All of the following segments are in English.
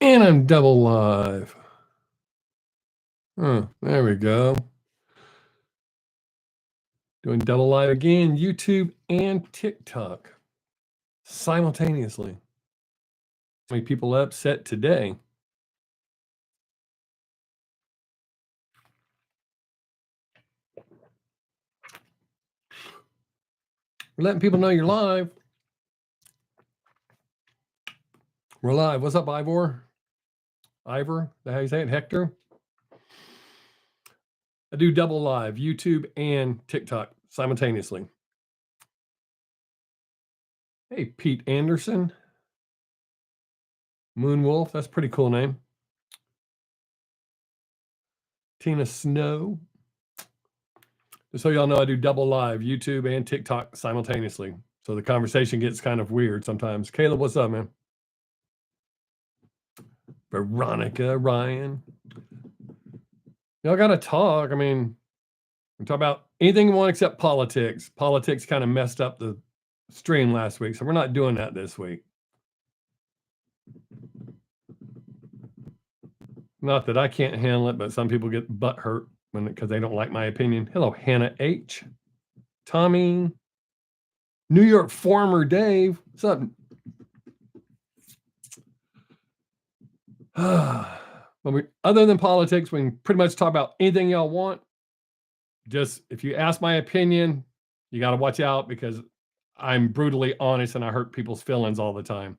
And I'm double live. There we go. Doing double live again, YouTube and TikTok simultaneously. How many people upset today? We're letting people know you're live. We're live. What's up, Ivor? Ivor, is that how you say it? Hector? I do double live, YouTube and TikTok simultaneously. Hey, Pete Anderson. Moonwolf, that's a pretty cool name. Tina Snow. Just so y'all know, I do double live, YouTube and TikTok simultaneously. So the conversation gets kind of weird sometimes. Caleb, what's up, man? Veronica, Ryan. Y'all got to talk. I mean, we talk about anything you want except politics. Politics kind of messed up the stream last week, so we're not doing that this week. Not that I can't handle it, but some people get butt hurt because they don't like my opinion. Hello, Hannah H. Tommy. New York Farmer Dave. What's up? Other than politics, we can pretty much talk about anything y'all want. Just if you ask my opinion, you got to watch out because I'm brutally honest and I hurt people's feelings all the time.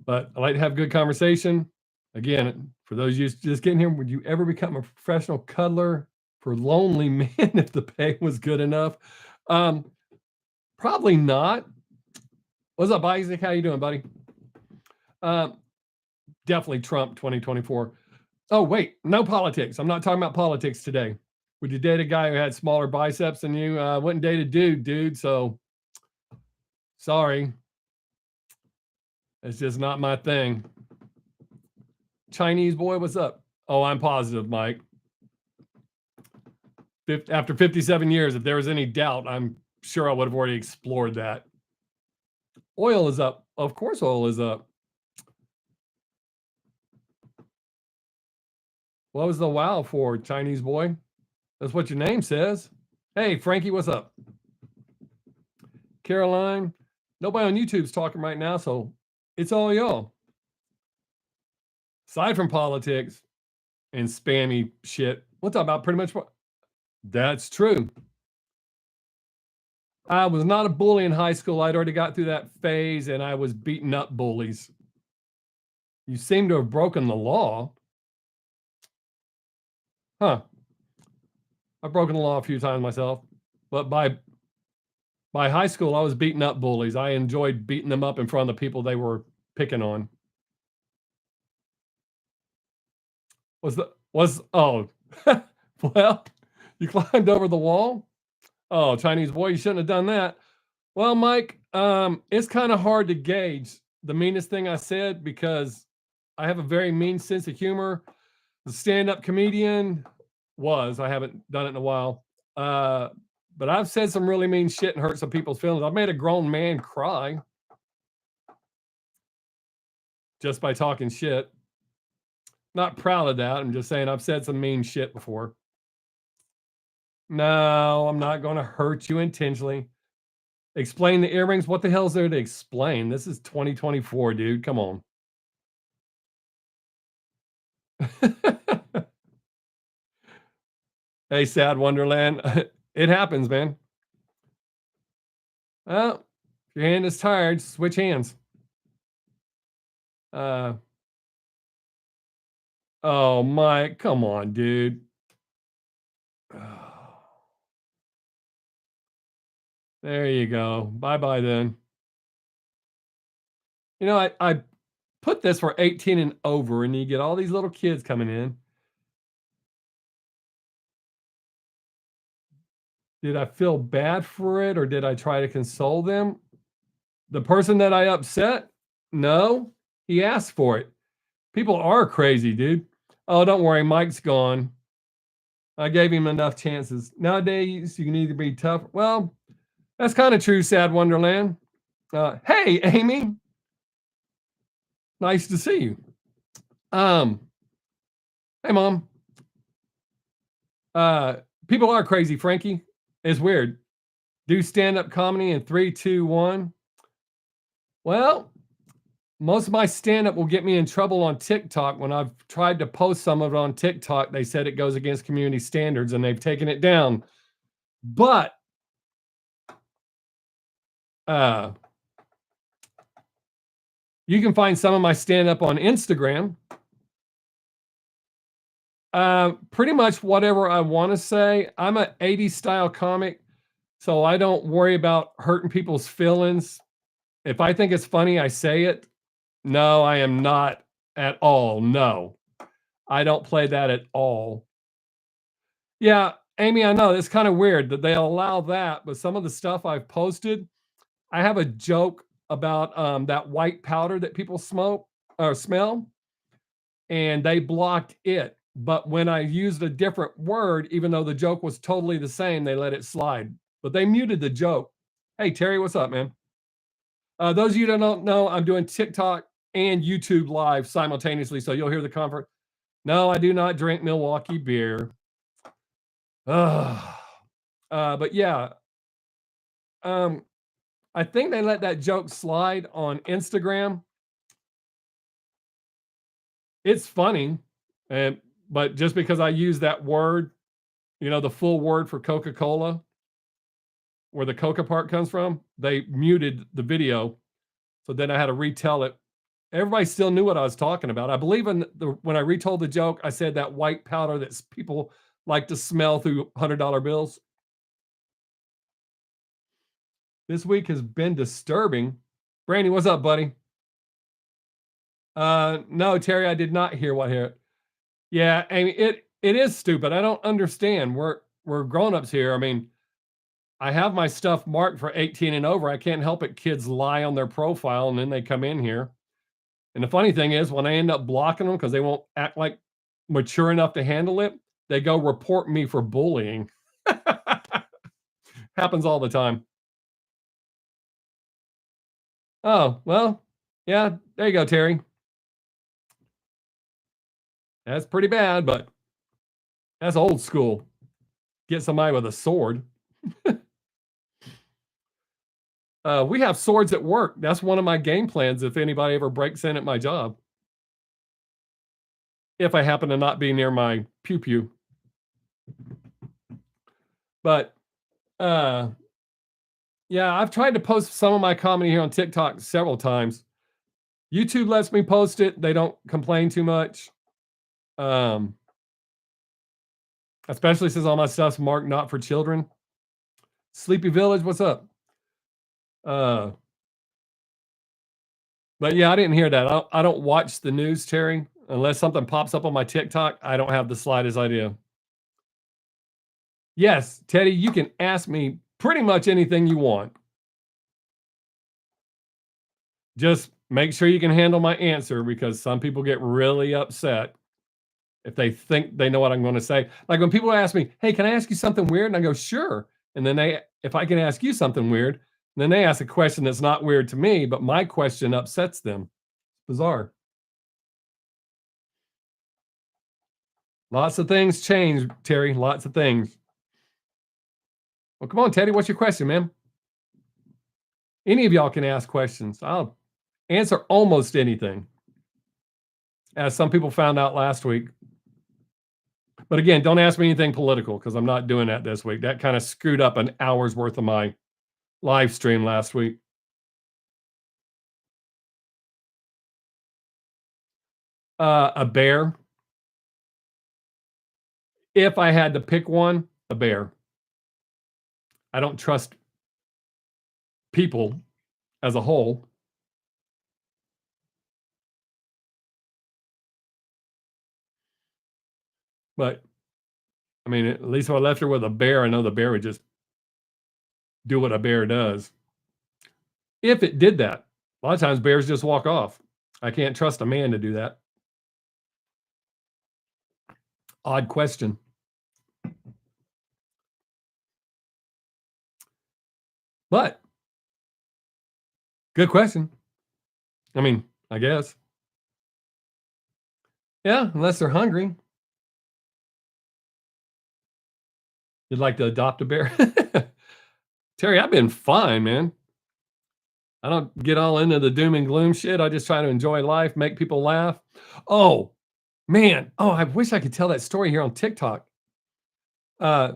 But I like to have good conversation. Again, for those of you just getting here, would you ever become a professional cuddler for lonely men if the pay was good enough? Probably not. What's up, Isaac? How you doing, buddy? Definitely Trump 2024. Oh, wait, no politics. I'm not talking about politics today. Would you date a guy who had smaller biceps than you? Wouldn't date a dude, so sorry. It's just not my thing. Chinese boy, what's up? Oh, I'm positive, Mike. After 57 years, if there was any doubt, I'm sure I would have already explored that. Oil is up. Of course oil is up. What was the wow for, Chinese boy? That's what your name says. Hey, Frankie, what's up? Caroline, nobody on YouTube's talking right now, so it's all y'all. Aside from politics and spammy shit, we'll talk about pretty much what. That's true. I was not a bully in high school. I'd already got through that phase, and I was beating up bullies. You seem to have broken the law. Huh. I've broken the law a few times myself, but by high school, I was beating up bullies. I enjoyed beating them up in front of the people they were picking on. Oh, well, you climbed over the wall? Oh, Chinese boy, you shouldn't have done that. Well, Mike, it's kind of hard to gauge the meanest thing I said because I have a very mean sense of humor. The stand-up comedian I haven't done it in a while. But I've said some really mean shit and hurt some people's feelings. I've made a grown man cry just by talking shit. Not proud of that. I'm just saying I've said some mean shit before. No, I'm not going to hurt you intentionally. Explain the earrings. What the hell is there to explain? This is 2024, dude. Come on. Hey, Sad Wonderland. It happens, man. Well, if your hand is tired, switch hands. Oh, Mike, come on, dude. There you go. Bye-bye then. You know, I put this for 18 and over, and you get all these little kids coming in. Did I feel bad for it, or did I try to console them? The person that I upset? No, he asked for it. People are crazy, dude. Oh, don't worry, Mike's gone. I gave him enough chances. Nowadays, you can either be tough. Well, that's kind of true, Sad Wonderland. Hey, Amy. Nice to see you. Hey, Mom. People are crazy, Frankie. It's weird. Do stand-up comedy in 3, 2, 1. Well, most of my stand-up will get me in trouble on TikTok. When I've tried to post some of it on TikTok, they said it goes against community standards and they've taken it down. But you can find some of my stand-up on Instagram. Pretty much whatever I want to say. I'm an 80s style comic, so I don't worry about hurting people's feelings. If I think it's funny, I say it. No, I am not at all. No, I don't play that at all. Yeah, Amy, I know it's kind of weird that they allow that, but some of the stuff I've posted, I have a joke about that white powder that people smoke or smell, and they blocked it. But when I used a different word, even though the joke was totally the same, they let it slide. But they muted the joke. Hey, Terry, what's up, man? Those of you that don't know, I'm doing TikTok and YouTube live simultaneously, so you'll hear the conference. No, I do not drink Milwaukee beer. But yeah, I think they let that joke slide on Instagram. It's funny, but just because I use that word, the full word for Coca-Cola, where the Coca part comes from, they muted the video. So then I had to retell it. Everybody still knew what I was talking about. I believe when I retold the joke, I said that white powder that people like to smell through $100 bills. This week has been disturbing. Brandy, what's up, buddy? No, Terry, I did not hear what here. Yeah, I mean it is stupid. I don't understand. We're grown-ups here. I mean, I have my stuff marked for 18 and over. I can't help it. Kids lie on their profile and then they come in here. And the funny thing is, when I end up blocking them because they won't act like mature enough to handle it, they go report me for bullying. Happens all the time. Oh, well, yeah, there you go, Terry. That's pretty bad, but that's old school. Get somebody with a sword. We have swords at work. That's one of my game plans if anybody ever breaks in at my job. If I happen to not be near my pew pew. But yeah, I've tried to post some of my comedy here on TikTok several times. YouTube lets me post it. They don't complain too much. Especially since all my stuff's marked not for children. Sleepy Village, what's up? But yeah, I didn't hear that. I don't watch the news, Terry. Unless something pops up on my TikTok, I don't have the slightest idea. Yes, Teddy, you can ask me pretty much anything you want. Just make sure you can handle my answer because some people get really upset if they think they know what I'm going to say. Like when people ask me, "Hey, can I ask you something weird?" And I go, "Sure." And then if I can ask you something weird, then they ask a question that's not weird to me, but my question upsets them. Bizarre. Lots of things change, Terry. Lots of things. Well, come on, Teddy. What's your question, man? Any of y'all can ask questions. I'll answer almost anything, as some people found out last week. But again, don't ask me anything political because I'm not doing that this week. That kind of screwed up an hour's worth of my live stream last week. A bear. If I had to pick one, a bear. I don't trust people as a whole. But I mean, at least if I left her with a bear, I know the bear would just do what a bear does. If it did that, a lot of times bears just walk off. I can't trust a man to do that. Odd question. But good question. I mean, I guess. Yeah, unless they're hungry. You'd like to adopt a bear? Terry, I've been fine, man. I don't get all into the doom and gloom shit. I just try to enjoy life, make people laugh. Oh, man. Oh, I wish I could tell that story here on TikTok. Uh,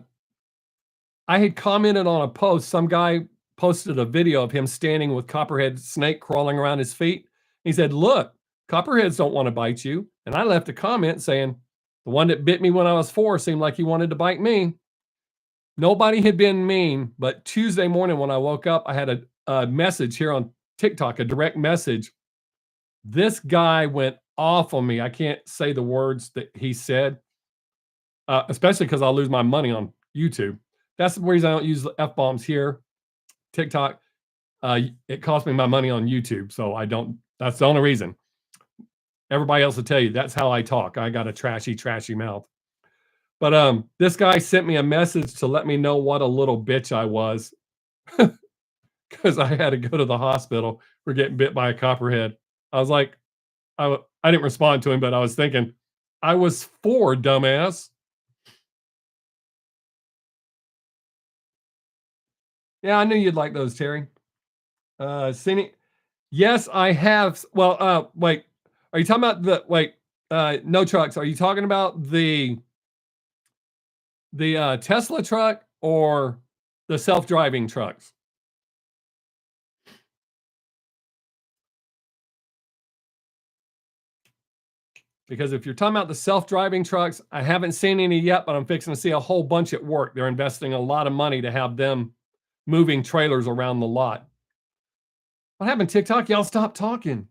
I had commented on a post. Some guy posted a video of him standing with copperhead snake crawling around his feet. He said, "Look, copperheads don't want to bite you." And I left a comment saying, "The one that bit me when I was 4 seemed like he wanted to bite me." Nobody had been mean, but Tuesday morning when I woke up, I had a message here on TikTok, a direct message. This guy went off on me. I can't say the words that he said, especially because I'll lose my money on YouTube. That's the reason I don't use F bombs here. TikTok, it costs me my money on YouTube, so I don't. That's the only reason. Everybody else will tell you that's how I talk. I got a trashy, trashy mouth. But this guy sent me a message to let me know what a little bitch I was because I had to go to the hospital for getting bit by a copperhead. I was like, I didn't respond to him, but I was thinking, I was 4, dumbass. Yeah, I knew you'd like those, Terry. Seen Yes, I have. Well, wait. Are you talking about the wait? No trucks. Are you talking about the Tesla truck or the self-driving trucks? Because if you're talking about the self-driving trucks, I haven't seen any yet, but I'm fixing to see a whole bunch at work. They're investing a lot of money to have them moving trailers around the lot. What happened, TikTok? Y'all stop talking.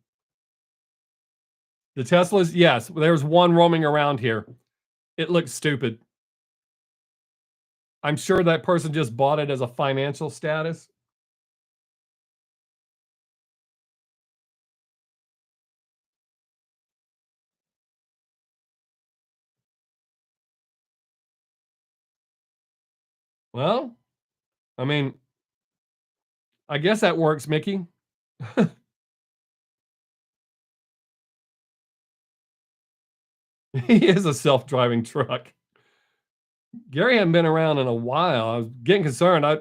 The Teslas, yes, there's one roaming around here. It looks stupid. I'm sure that person just bought it as a financial status. Well, I mean, I guess that works, Mickey. He is a self-driving truck. Gary hadn't been around in a while. I was getting concerned. I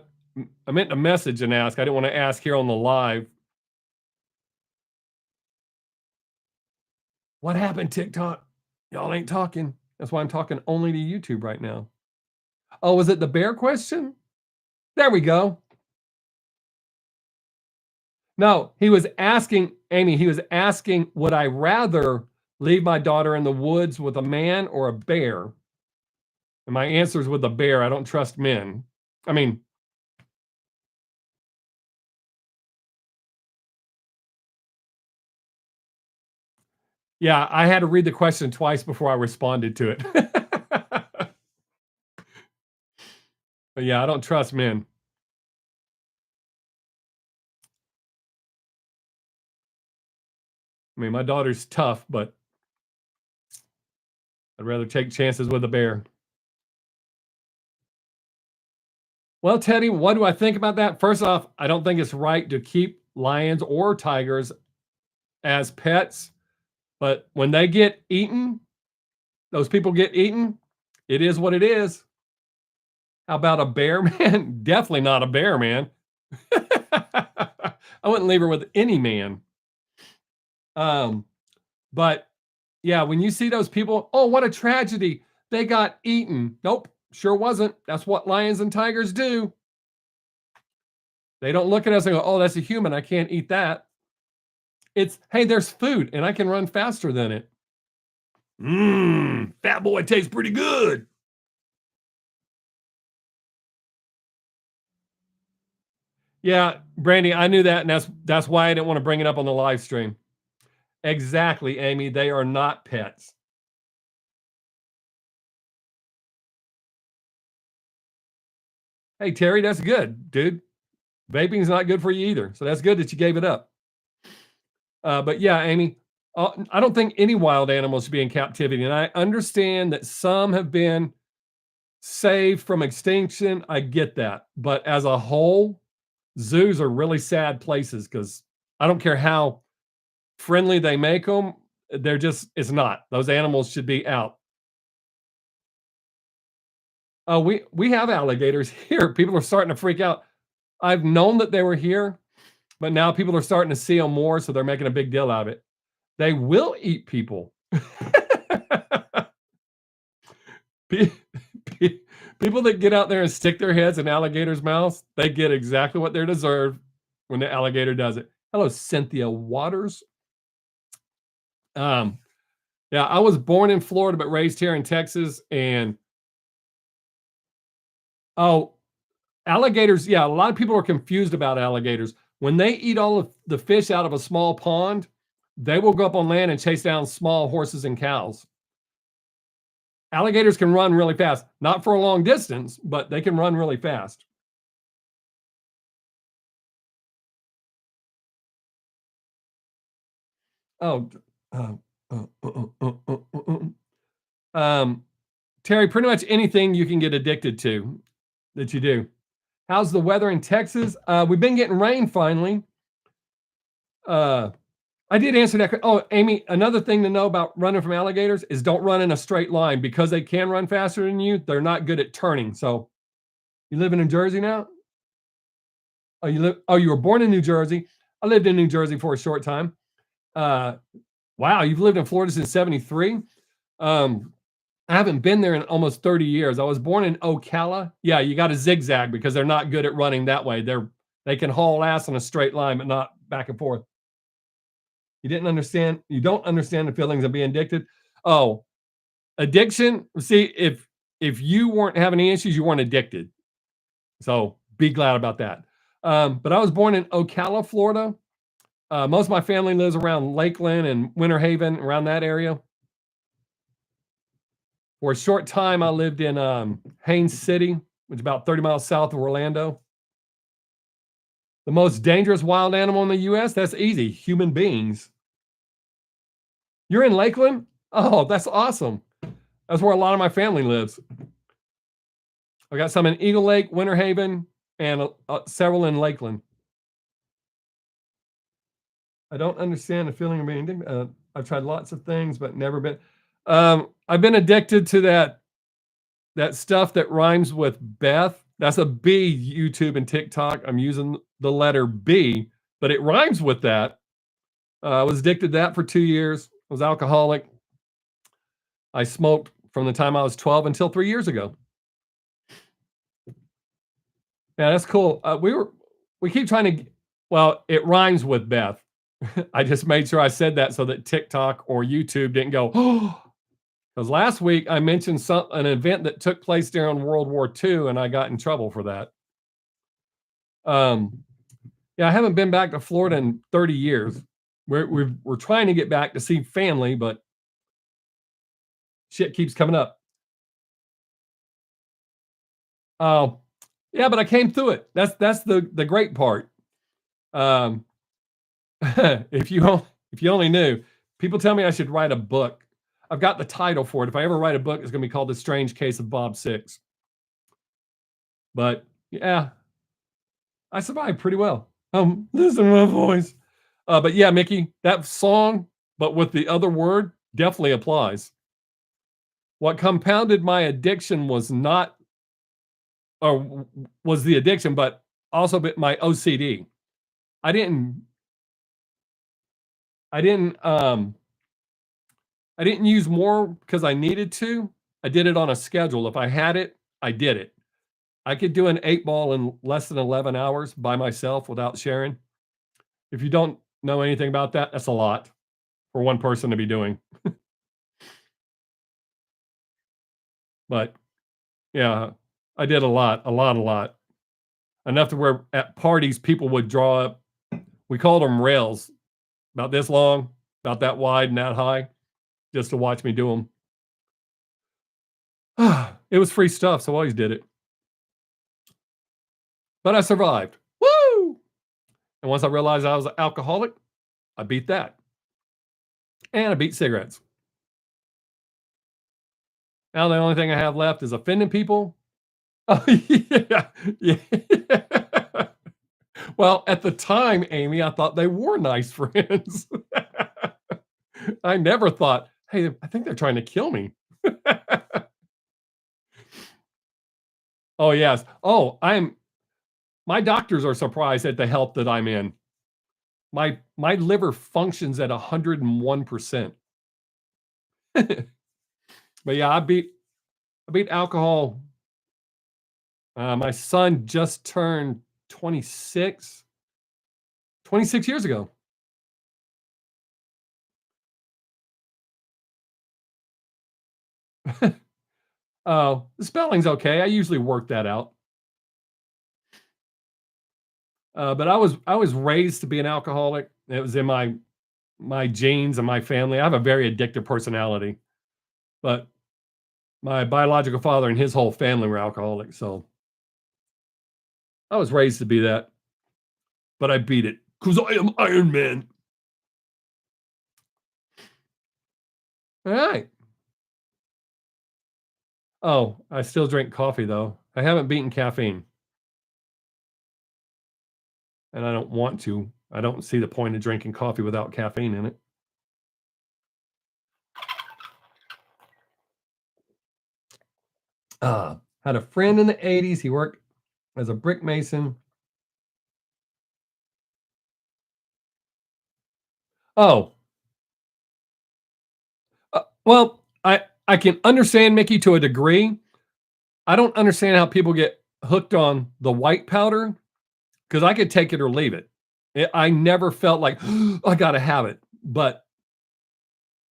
meant to message and ask. I didn't want to ask here on the live. What happened, TikTok? Y'all ain't talking. That's why I'm talking only to YouTube right now. Oh, was it the bear question? There we go. No, he was asking, Amy, he was asking, would I rather leave my daughter in the woods with a man or a bear? And my answer is with a bear. I don't trust men. I mean, yeah, I had to read the question twice before I responded to it. But yeah, I don't trust men. I mean, my daughter's tough, but I'd rather take chances with a bear. Well, Teddy, what do I think about that? First off, I don't think it's right to keep lions or tigers as pets, but when they get eaten, those people get eaten, it is what it is. How about a bear, man? Definitely not a bear, man. I wouldn't leave her with any man. But yeah, when you see those people, oh, what a tragedy. They got eaten. Nope, sure wasn't. That's what lions and tigers do. They don't look at us and go, oh, that's a human. I can't eat that. It's, hey, there's food and I can run faster than it. Fat boy tastes pretty good. Yeah, Brandy, I knew that, and that's why I didn't want to bring it up on the live stream. Exactly, Amy. They are not pets. Hey, Terry, that's good, dude. Vaping's not good for you either. So that's good that you gave it up. But yeah, Amy, I don't think any wild animals should be in captivity. And I understand that some have been saved from extinction. I get that. But as a whole, zoos are really sad places because I don't care how friendly they make them. They're just, it's not. Those animals should be out. We have alligators here. People are starting to freak out. I've known that they were here, but now people are starting to see them more, so they're making a big deal out of it. They will eat people. Pe- People that get out there and stick their heads in alligators' mouths, they get exactly what they deserve when the alligator does it. Hello, Cynthia Waters. Um, yeah, I was born in Florida but raised here in Texas, and oh, alligators, yeah, a lot of people are confused about alligators. When they eat all of the fish out of a small pond, they will go up on land and chase down small horses and cows. Alligators can run really fast, not for a long distance, but they can run really fast. Oh, uh, uh, uh, uh, uh, uh, um, Terry, pretty much anything you can get addicted to that you do. How's the weather in Texas? We've been getting rain finally. I did answer that. Oh, Amy, another thing to know about running from alligators is don't run in a straight line because they can run faster than you. They're not good at turning. So, you live in New Jersey now? Oh, you were born in New Jersey. I lived in New Jersey for a short time. Uh, wow, you've lived in Florida since '73. I haven't been there in almost 30 years. I was born in Ocala. Yeah, you got to zigzag because they're not good at running that way. They can haul ass in a straight line, but not back and forth. You didn't understand. You don't understand the feelings of being addicted. Oh, addiction. See, if you weren't having any issues, you weren't addicted. So be glad about that. But I was born in Ocala, Florida. Most of my family lives around Lakeland and Winter Haven, around that area. For a short time, I lived in Haines City, which is about 30 miles south of Orlando. The most dangerous wild animal in the U.S.? That's easy. Human beings. You're in Lakeland? Oh, that's awesome. That's where a lot of my family lives. I got some in Eagle Lake, Winter Haven, and several in Lakeland. I don't understand the feeling of being addicted. I've tried lots of things, but never been. I've been addicted to that stuff that rhymes with Beth. That's a B, YouTube and TikTok. I'm using the letter B, but it rhymes with that. I was addicted to that for 2 years. I was alcoholic. I smoked from the time I was 12 until 3 years ago. Yeah, that's cool. We keep trying to, well, it rhymes with Beth. I just made sure I said that so that TikTok or YouTube didn't go, oh, because last week I mentioned an event that took place during World War II, and I got in trouble for that. Yeah, I haven't been back to Florida in 30 years. We're trying to get back to see family, but shit keeps coming up. Oh, yeah, but I came through it. That's the great part. Um, if you only knew, people tell me I should write a book. I've got the title for it. If I ever write a book, it's going to be called The Strange Case of Bob Sixx. But yeah, I survived pretty well. Listen to my voice. But yeah, Mickey, that song, but with the other word, definitely applies. What compounded my addiction was not, or was the addiction, but also my OCD. I didn't use more because I needed to. I did it on a schedule. If I had it, I did it. I could do an 8-ball in less than 11 hours by myself without sharing. If you don't know anything about that, that's a lot for one person to be doing. But yeah, I did a lot. Enough to where at parties, people would draw up, we called them rails, about this long, about that wide and that high, just to watch me do them. It was free stuff, so I always did it. But I survived. Woo! And once I realized I was an alcoholic, I beat that. And I beat cigarettes. Now the only thing I have left is offending people. Oh, yeah. Well, at the time, Amy, I thought they were nice friends. I never thought, "Hey, I think they're trying to kill me." Oh, yes. Oh, my doctors are surprised at the health that I'm in. My liver functions at 101%. But yeah, I beat alcohol. My son just turned 26, 26 years ago. Oh, the spelling's okay. I usually work that out. But I was raised to be an alcoholic. It was in my genes and my family. I have a very addictive personality, but my biological father and his whole family were alcoholics, so I was raised to be that. But I beat it because I am Iron Man. All right. Oh, I still drink coffee though. I haven't beaten caffeine, and I don't want to. I don't see the point of drinking coffee without caffeine in it. Had a friend in the 80s. He worked as a brick mason. Oh, well, I can understand Mickey to a degree. I don't understand how people get hooked on the white powder because I could take it or leave it. I never felt like I got to have it. But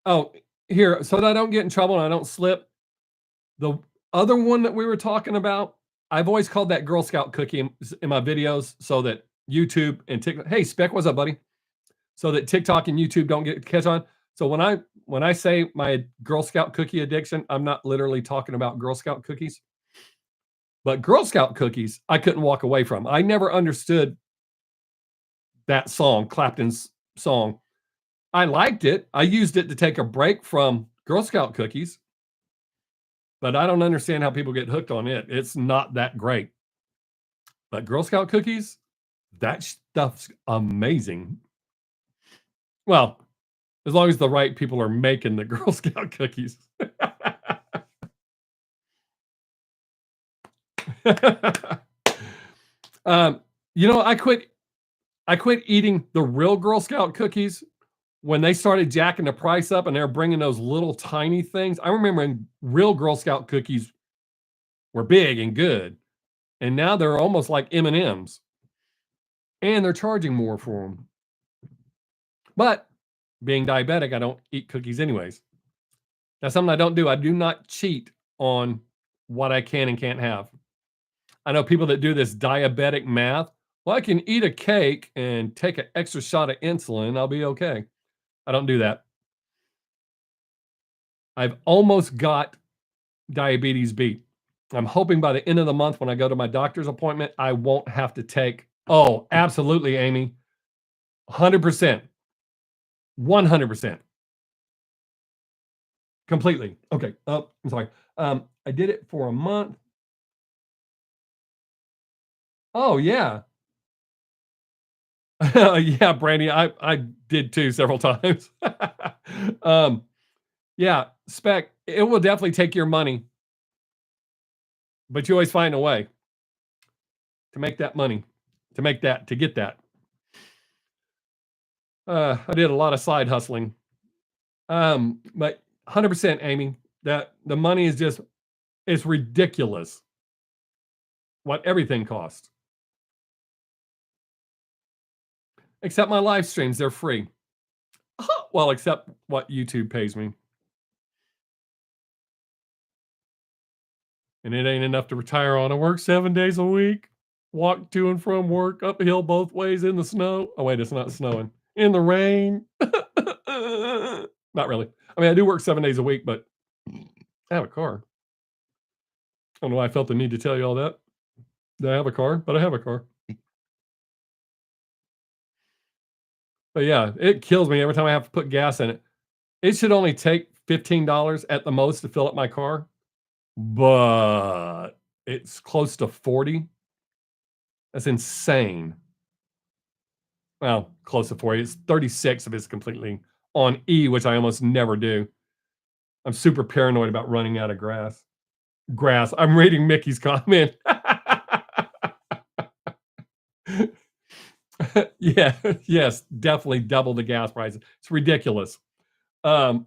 oh, here, so that I don't get in trouble and I don't slip. The other one that we were talking about, I've always called that Girl Scout cookie in my videos so that YouTube and TikTok. Hey, Spec, what's up, buddy? So that TikTok and YouTube don't get catch on. So when I say my Girl Scout cookie addiction, I'm not literally talking about Girl Scout cookies, but Girl Scout cookies I couldn't walk away from. I never understood that song, Clapton's song. I liked it. I used it to take a break from Girl Scout cookies, but I don't understand how people get hooked on it. It's not that great. But Girl Scout cookies, that stuff's amazing. Well, as long as the right people are making the Girl Scout cookies. um, I quit eating the real Girl Scout cookies when they started jacking the price up and they're bringing those little tiny things. I remember when real Girl Scout cookies were big and good, and now they're almost like M&Ms, and they're charging more for them. But being diabetic, I don't eat cookies anyways. That's something I don't do. I do not cheat on what I can and can't have. I know people that do this diabetic math. Well, I can eat a cake and take an extra shot of insulin. I'll be okay. I don't do that. I've almost got diabetes beat. I'm hoping by the end of the month when I go to my doctor's appointment, I won't have to take. Oh, absolutely, Amy. 100%. 100%. Completely. Okay. Oh, I'm sorry. I did it for a month. Oh, yeah. Yeah, Brandy, I did too several times. um, yeah, Spec, it will definitely take your money, but you always find a way to make that money, to get that. I did a lot of side hustling. But 100%, Amy, that the money is just, it's ridiculous what everything costs. Except my live streams, they're free. Well, except what YouTube pays me. And it ain't enough to retire on. I work 7 days a week, walk to and from work, uphill both ways in the snow. Oh, wait, it's not snowing. In the rain. Not really. I mean, I do work 7 days a week, but I have a car. I don't know why I felt the need to tell you all that. Do I have a car? But I have a car. But yeah, it kills me every time I have to put gas in it. It should only take $15 at the most to fill up my car, but it's close to 40. That's insane. Well, close to 40. It's 36 if it's completely on E, which I almost never do. I'm super paranoid about running out of grass. I'm reading Mickey's comment. Yeah, yes, definitely double the gas prices. It's ridiculous. You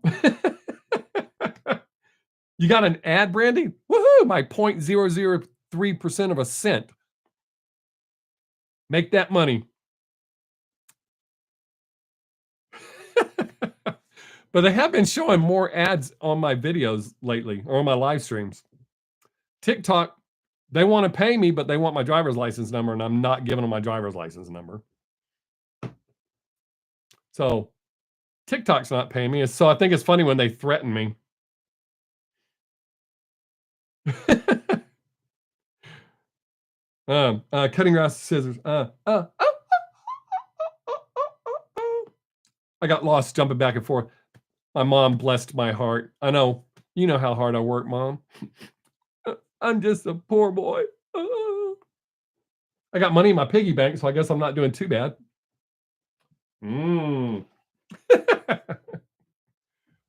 got an ad, Brandy? Woohoo! My 0.003% of a cent. Make that money. But they have been showing more ads on my videos lately, or on my live streams. TikTok, they want to pay me, but they want my driver's license number, and I'm not giving them my driver's license number. So TikTok's not paying me. So I think it's funny when they threaten me. Cutting grass scissors. I got lost jumping back and forth. My mom blessed my heart. I know. You know how hard I work, Mom. I'm just a poor boy. I got money in my piggy bank, so I guess I'm not doing too bad. Oh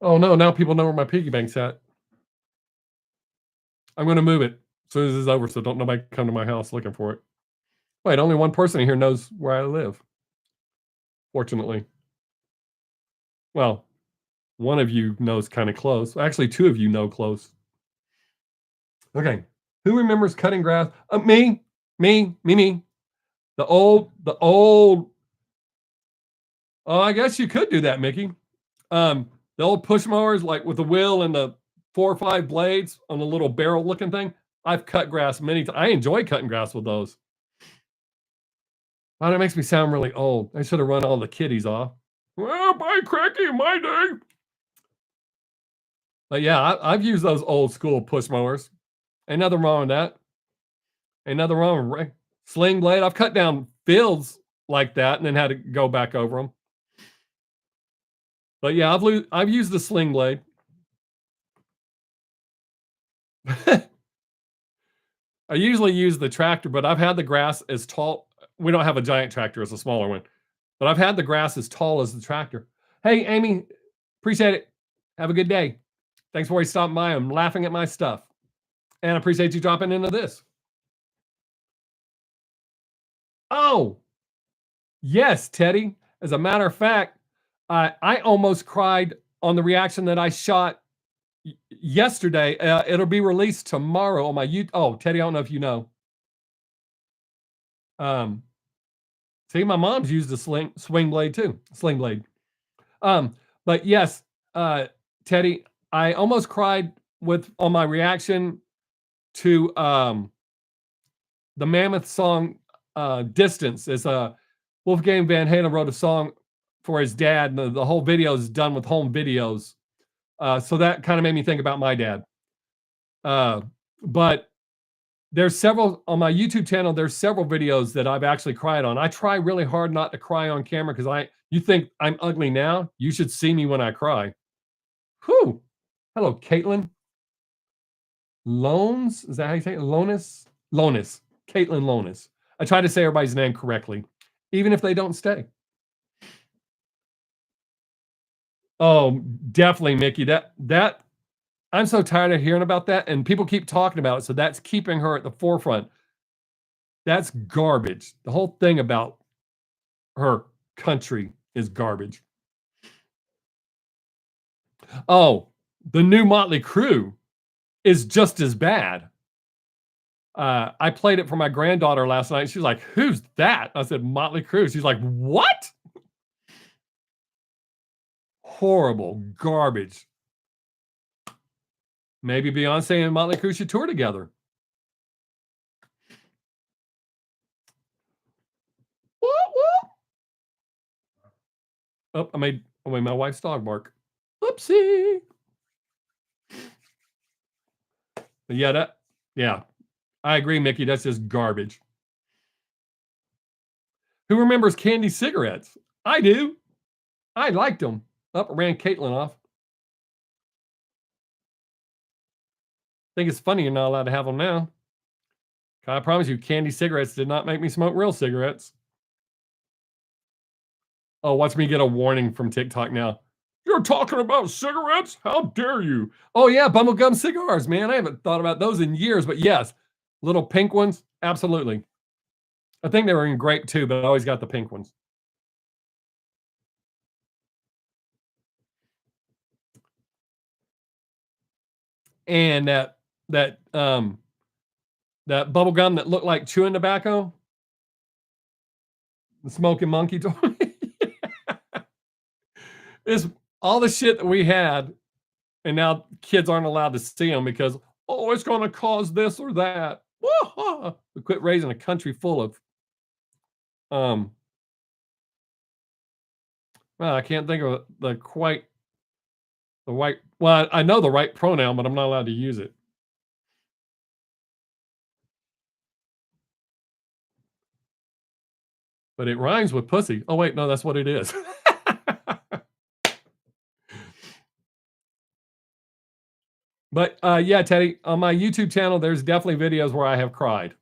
no, now people know where my piggy bank's at. I'm going to move it as soon as it's over, so don't nobody come to my house looking for it. Wait, only one person here knows where I live. Fortunately. Well, one of you knows kind of close. Actually, two of you know close. Okay. Who remembers cutting grass? Me. The old. Oh, I guess you could do that, Mickey. The old push mowers, like with the wheel and the 4 or 5 blades on the little barrel looking thing. I've cut grass many times. I enjoy cutting grass with those. Oh, that makes me sound really old. I should have run all the kiddies off. Well, by cracky in my day. But yeah, I've used those old school push mowers. Ain't nothing wrong with that. Ain't nothing wrong with sling blade. I've cut down fields like that and then had to go back over them. But yeah, I've used the sling blade. I usually use the tractor, but I've had the grass as tall. We don't have a giant tractor, it's a smaller one. But I've had the grass as tall as the tractor. Hey, Amy, appreciate it. Have a good day. Thanks for stopping by. I'm laughing at my stuff. And I appreciate you dropping into this. Oh, yes, Teddy. As a matter of fact, I almost cried on the reaction that I shot yesterday. It'll be released tomorrow on my YouTube. Oh, Teddy, I don't know if you know. See, my mom's used a swing blade too. Sling blade. But yes, Teddy, I almost cried on my reaction to the Mammoth song Distance. Is Wolfgang Van Halen wrote a song for his dad, and the whole video is done with home videos. So that kind of made me think about my dad. But there's several on my YouTube channel. There's several videos that I've actually cried on. I try really hard not to cry on camera because you think I'm ugly now. You should see me when I cry. Whew. Hello, Caitlin. Lones? Is that how you say it? Lonis? Lonis. Caitlin Lonis. I try to say everybody's name correctly, even if they don't stay. Oh, definitely, Mickey. That I'm so tired of hearing about that, and people keep talking about it, so that's keeping her at the forefront. That's garbage. The whole thing about her country is garbage. Oh, the new Motley Crue is just as bad. I played it for my granddaughter last night. She's like, "Who's that?" I said, "Motley Crue." She's like, "What?" Horrible garbage. Maybe Beyonce and Motley Crue should tour together. Oh, I made my wife's dog bark. Whoopsie. But yeah, I agree, Mickey. That's just garbage. Who remembers candy cigarettes? I do. I liked them. I ran Caitlin off. I think it's funny you're not allowed to have them now. I promise you, candy cigarettes did not make me smoke real cigarettes. Oh, watch me get a warning from TikTok now. You're talking about cigarettes? How dare you? Oh, yeah, bubblegum cigars, man. I haven't thought about those in years, but yes, little pink ones, absolutely. I think they were in grape too, but I always got the pink ones. And that bubble gum that looked like chewing tobacco, the smoking monkey toy. It's all the shit that we had, and now kids aren't allowed to see them because, oh, it's going to cause this or that. We quit raising a country full of, well, I can't think of the right. Well, I know the right pronoun, but I'm not allowed to use it. But it rhymes with pussy. Oh, wait, no, that's what it is. But yeah, Teddy, on my YouTube channel, there's definitely videos where I have cried.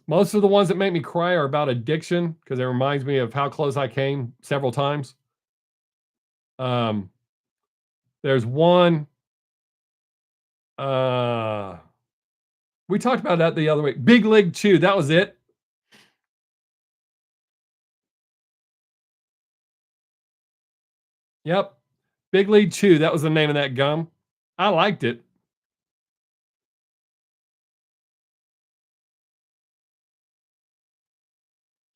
Most of the ones that make me cry are about addiction because it reminds me of how close I came several times. There's one. We talked about that the other week. Big League Chew. That was it. Yep. Big League Chew. That was the name of that gum. I liked it.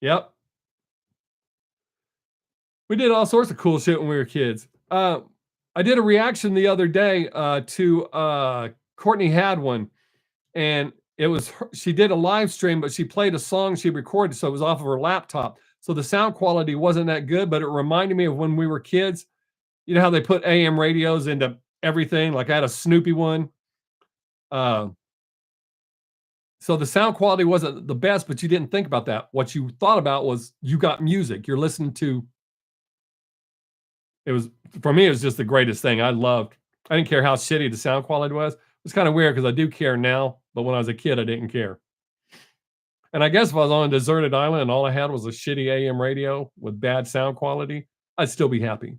Yep. We did all sorts of cool shit when we were kids. I did a reaction the other day to Courtney had one, and it was she did a live stream, but she played a song she recorded, so it was off of her laptop. So the sound quality wasn't that good, but it reminded me of when we were kids. You know how they put AM radios into everything? Like I had a Snoopy one. So the sound quality wasn't the best, but you didn't think about that. What you thought about was you got music. You're listening to. It was for me. It was just the greatest thing. I didn't care how shitty the sound quality was. It's kind of weird because I do care now, but when I was a kid, I didn't care. And I guess if I was on a deserted island and all I had was a shitty AM radio with bad sound quality, I'd still be happy.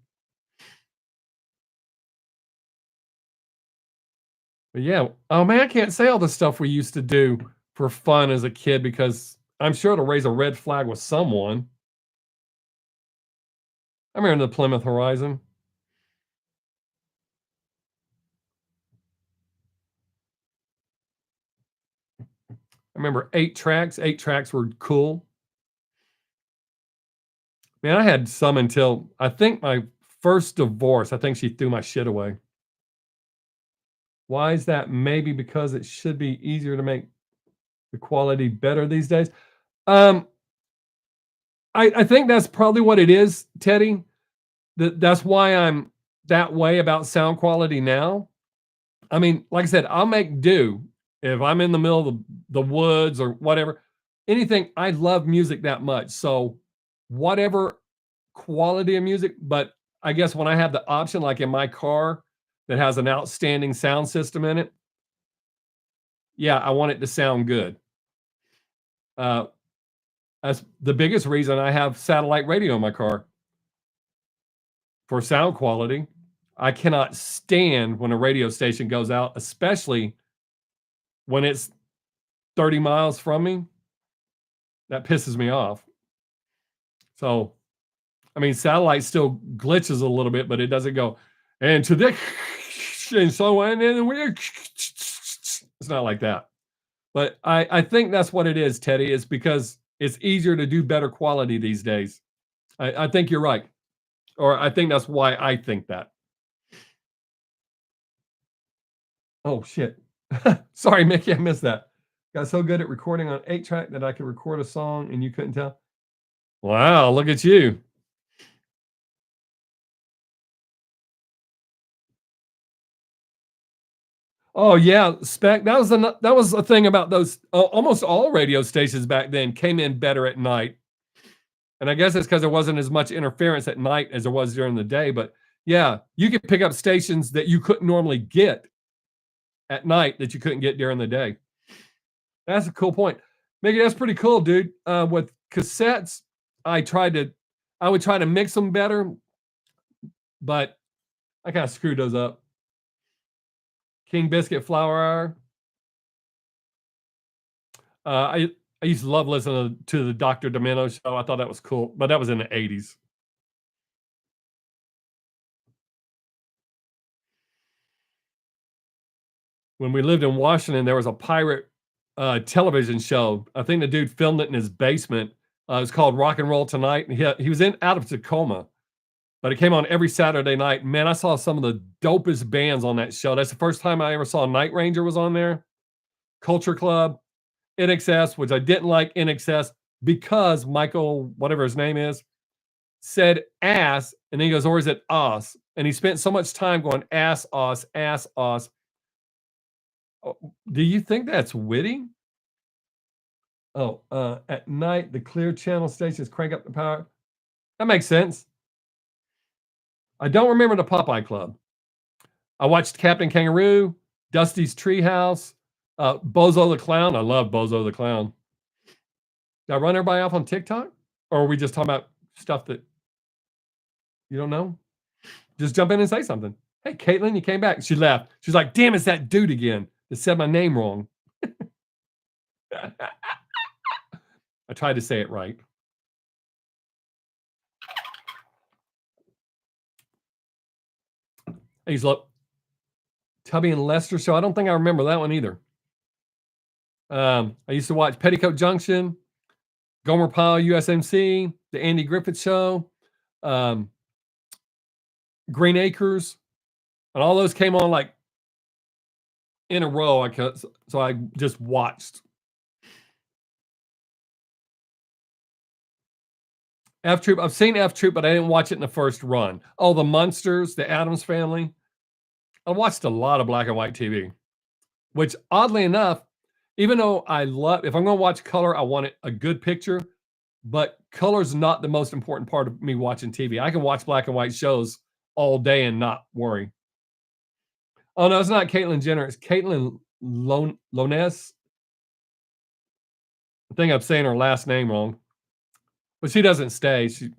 But yeah, oh man, I can't say all the stuff we used to do for fun as a kid because I'm sure it'll raise a red flag with someone. I remember the Plymouth Horizon. I remember 8 tracks. 8 tracks were cool. Man, I had some until I think my first divorce. I think she threw my shit away. Why is that? Maybe because it should be easier to make the quality better these days. I think that's probably what it is, Teddy. That's why I'm that way about sound quality now. I mean, like I said, I'll make do if I'm in the middle of the woods or whatever. Anything, I love music that much. So whatever quality of music, but I guess when I have the option, like in my car that has an outstanding sound system in it, yeah, I want it to sound good. That's the biggest reason I have satellite radio in my car for sound quality. I cannot stand when a radio station goes out, especially when it's 30 miles from me. That pisses me off. So, I mean, satellite still glitches a little bit, but it doesn't go, and to the, and so, and then we're, it's not like that. But I think that's what it is, Teddy. It's because it's easier to do better quality these days. I think you're right. Or I think that's why I think that. Oh, shit. Sorry, Mickey, I missed that. Got so good at recording on 8-track that I could record a song and you couldn't tell. Wow, look at you. Oh yeah, spec. That was a thing about those. Almost all radio stations back then came in better at night, and I guess it's because there wasn't as much interference at night as there was during the day. But yeah, you could pick up stations that you couldn't normally get at night that you couldn't get during the day. That's a cool point, Mickey. That's pretty cool, dude. With cassettes, I would try to mix them better, but I kind of screwed those up. King Biscuit Flour Hour. I used to love listening to the Dr. Demento show. I thought that was cool, but that was in the 80s. When we lived in Washington, there was a pirate television show. I think the dude filmed it in his basement. It was called Rock and Roll Tonight. And he was out of Tacoma, but it came on every Saturday night. Man, I saw some of the dopest bands on that show. That's the first time I ever saw Night Ranger was on there. Culture Club, NXS, which I didn't like NXS because Michael, whatever his name is, said ass, and then he goes, or is it us? And he spent so much time going ass, us, ass, us. Oh, do you think that's witty? Oh, at night, the clear channel stations crank up the power. That makes sense. I don't remember the Popeye Club. I watched Captain Kangaroo, Dusty's Treehouse, Bozo the Clown. I love Bozo the Clown. Did I run everybody off on TikTok? Or are we just talking about stuff that you don't know? Just jump in and say something. Hey, Caitlin, you came back. She left. She's like, damn, it's that dude again that said my name wrong. I tried to say it right. He's look, Tubby and Lester show. I don't think I remember that one either. I used to watch Petticoat Junction, Gomer Pyle, USMC, the Andy Griffith Show, Green Acres, and all those came on like in a row. So I just watched. F Troop. I've seen F Troop, but I didn't watch it in the first run. Oh, the Munsters, the Addams Family. I watched a lot of black and white TV, which oddly enough, even though I love, if I'm going to watch color, I want a good picture, but color's not the most important part of me watching TV. I can watch black and white shows all day and not worry. Oh, no, it's not Caitlyn Jenner. It's Caitlin Lones. I think I'm saying her last name wrong. But she doesn't stay. She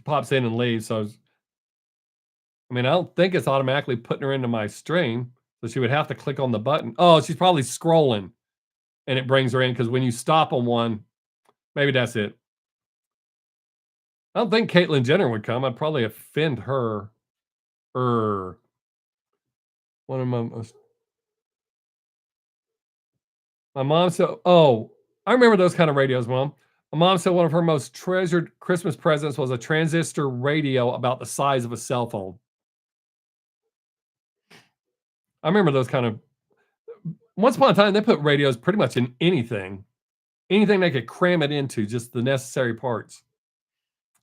pops in and leaves. So, I mean, I don't think it's automatically putting her into my stream. So she would have to click on the button. Oh, she's probably scrolling and it brings her in because when you stop on one, maybe that's it. I don't think Caitlyn Jenner would come. I'd probably offend her. One of my mom said, oh, I remember those kind of radios, Mom. My mom said one of her most treasured Christmas presents was a transistor radio about the size of a cell phone. I remember those kind of. Once upon a time, they put radios pretty much in anything they could cram it into, just the necessary parts.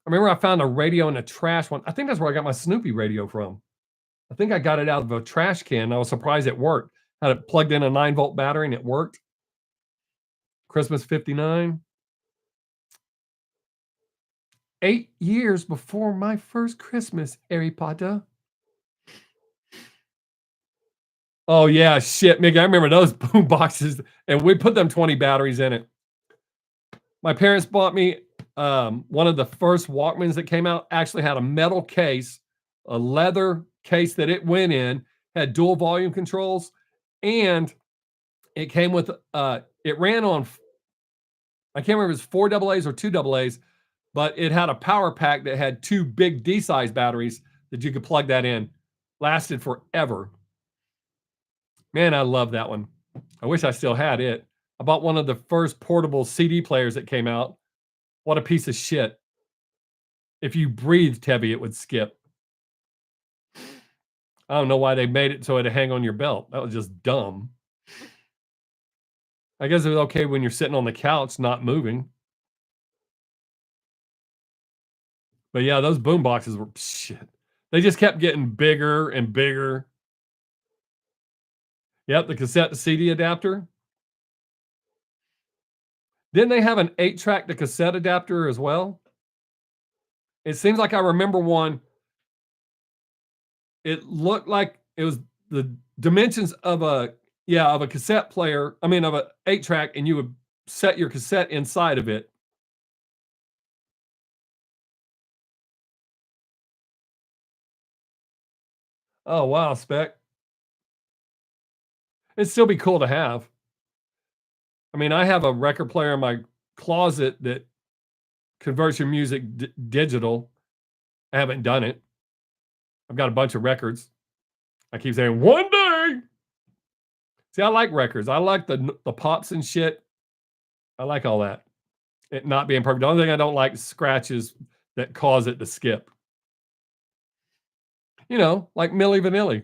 I remember I found a radio in a trash one. I think that's where I got my Snoopy radio from. I think I got it out of a trash can. I was surprised it worked. Had it plugged in a 9-volt battery and it worked. Christmas 59. 8 years before my first Christmas, Harry Potter. Oh, yeah, shit, Mickey. I remember those boom boxes, and we put them 20 batteries in it. My parents bought me one of the first Walkmans that came out, actually had a metal case, a leather case that it went in, had dual volume controls, and it came with, it ran on, I can't remember if it was 4 AA's or 2 AA's, but it had a power pack that had 2 big D-size batteries that you could plug that in. Lasted forever. Man, I love that one. I wish I still had it. I bought one of the first portable CD players that came out. What a piece of shit. If you breathed heavy, it would skip. I don't know why they made it so it'd hang on your belt. That was just dumb. I guess it was okay when you're sitting on the couch, not moving. But yeah, those boom boxes were shit. They just kept getting bigger and bigger. Yep, the cassette to CD adapter. Didn't they have an 8-track to cassette adapter as well? It seems like I remember one. It looked like it was the dimensions of a cassette player. I mean, of an 8-track, and you would set your cassette inside of it. Oh, wow, Spec. It'd still be cool to have. I mean, I have a record player in my closet that converts your music digital. I haven't done it. I've got a bunch of records. I keep saying one day. See, I like records. I like the pops and shit. I like all that. It not being perfect. The only thing I don't like is scratches that cause it to skip. You know, like Milli Vanilli.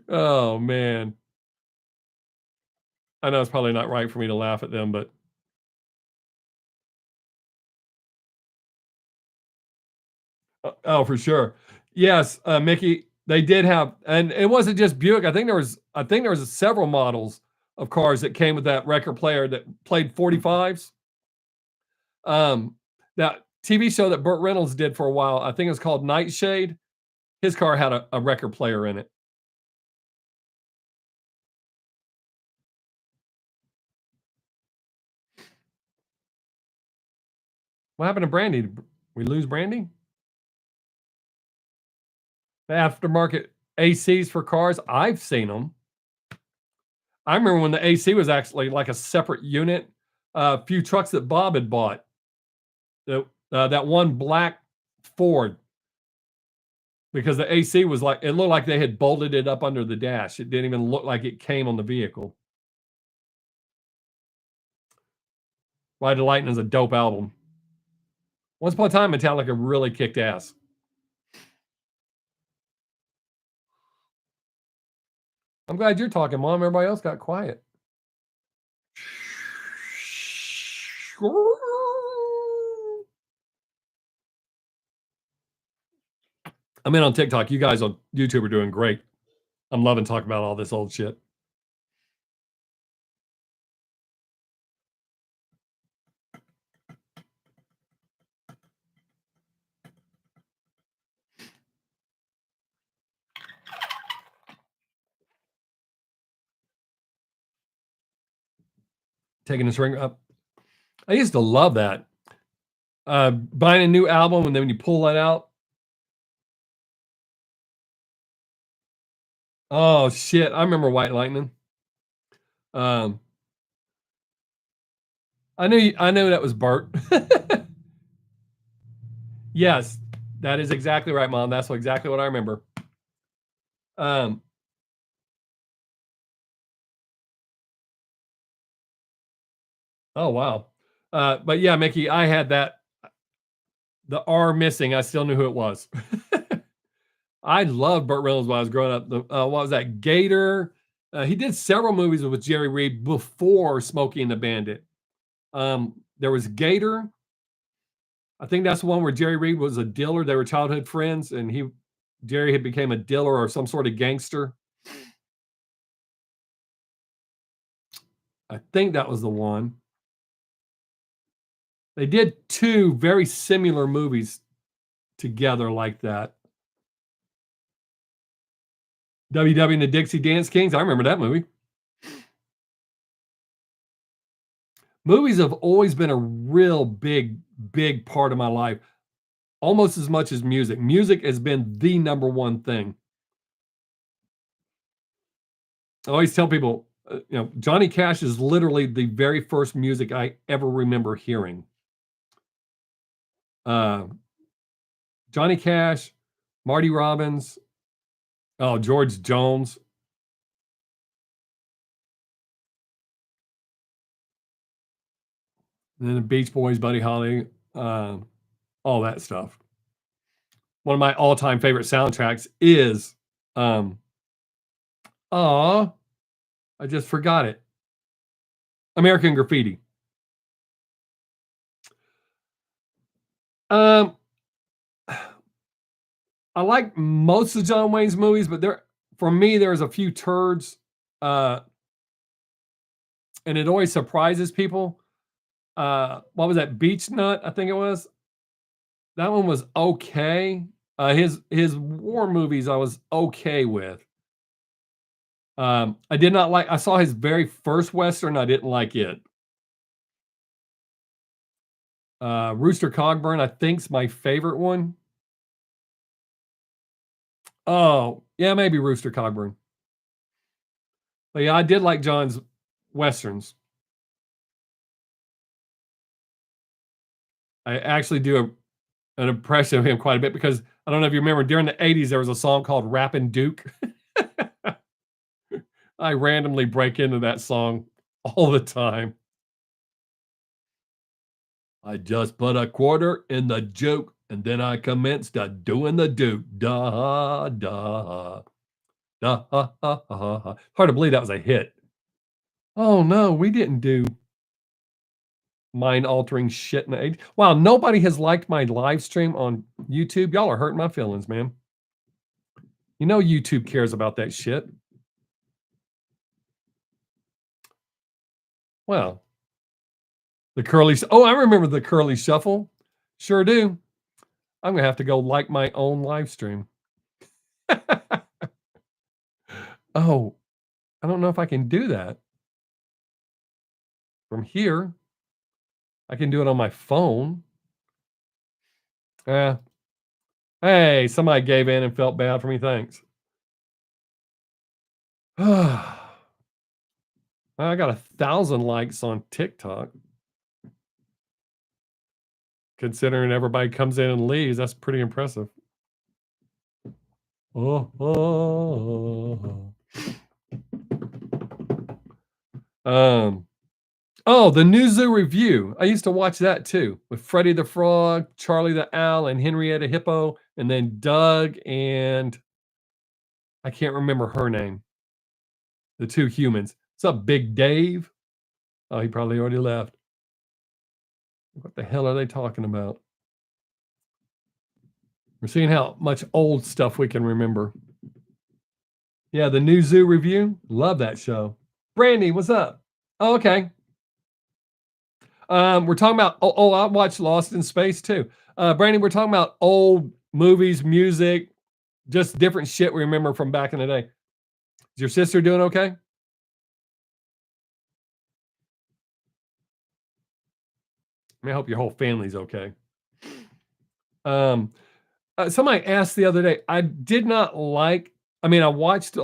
Oh man. I know it's probably not right for me to laugh at them, but oh, for sure. Yes, Mickey, they did have, and it wasn't just Buick. I think there was several models of cars that came with that record player that played 45s. That TV show that Burt Reynolds did for a while, I think it was called Nightshade. His car had a record player in it. What happened to Brandy? Did we lose Brandy? The aftermarket ACs for cars, I've seen them. I remember when the AC was actually like a separate unit. A few trucks that Bob had bought. That one black Ford, because the AC was like, it looked like they had bolted it up under the dash. It didn't even look like it came on the vehicle. Ride the Lightning is a dope album. Once upon a time, Metallica really kicked ass. I'm glad you're talking, Mom. Everybody else got quiet. I'm in on TikTok. You guys on YouTube are doing great. I'm loving talking about all this old shit. Taking this ring up. I used to love that. Buying a new album and then when you pull that out. Oh shit! I remember White Lightning. Um, I knew that was Bart. Yes, that is exactly right, Mom. That's exactly what I remember. Um, oh wow. But yeah, Mickey, I had that. The R missing. I still knew who it was. I loved Burt Reynolds when I was growing up. What was that? Gator. He did several movies with Jerry Reed before Smokey and the Bandit. There was Gator. I think that's the one where Jerry Reed was a dealer. They were childhood friends, and Jerry had became a dealer or some sort of gangster. I think that was the one. They did two very similar movies together like that. WW and the Dixie Dance Kings. I remember that movie. Movies have always been a real big part of my life, almost as much as music. Music has been the number one thing. I always tell people, Johnny Cash is literally the very first music I ever remember hearing. Uh, Johnny Cash, Marty Robbins, oh, George Jones. And then the Beach Boys, Buddy Holly, all that stuff. One of my all-time favorite soundtracks is I just forgot it. American Graffiti. Um, I like most of John Wayne's movies, but for me, there's a few turds, and it always surprises people. What was that? Beach Nut, I think it was. That one was okay. His war movies, I was okay with. I did not like. I saw his very first Western. I didn't like it. Rooster Cogburn, I think's my favorite one. Oh, yeah, maybe Rooster Cogburn. But yeah, I did like John's westerns. I actually do an impression of him quite a bit because I don't know if you remember during the 80s, there was a song called Rappin' Duke. I randomly break into that song all the time. I just put a quarter in the juke and then I commenced a doing the Duke. Da, da, da, ha, ha, ha, ha. Hard to believe that was a hit. Oh no, we didn't do mind altering shit in the 80s. Wow, nobody has liked my live stream on YouTube. Y'all are hurting my feelings, man. You know YouTube cares about that shit. Well, the curly. Oh, I remember the curly shuffle. Sure do. I'm gonna have to go like my own live stream. Oh, I don't know if I can do that from here. I can do it on my phone. Yeah. Hey, somebody gave in and felt bad for me. Thanks. I got 1,000 likes on TikTok. Considering everybody comes in and leaves, that's pretty impressive. Oh, oh, oh. Oh, the New Zoo Review. I used to watch that too with Freddie the Frog, Charlie the Owl, and Henrietta Hippo, and then Doug and I can't remember her name. The two humans. What's up, Big Dave? Oh, he probably already left. What the hell are they talking about? We're seeing how much old stuff we can remember. Yeah, the New Zoo Review. Love that show. Brandy, what's up? Oh, okay. We're talking about. I watched Lost in Space too. Brandy, we're talking about old movies, music, just different shit we remember from back in the day. Is your sister doing okay? I mean, I hope your whole family's okay. Somebody asked the other day. I did not like. I mean, I watched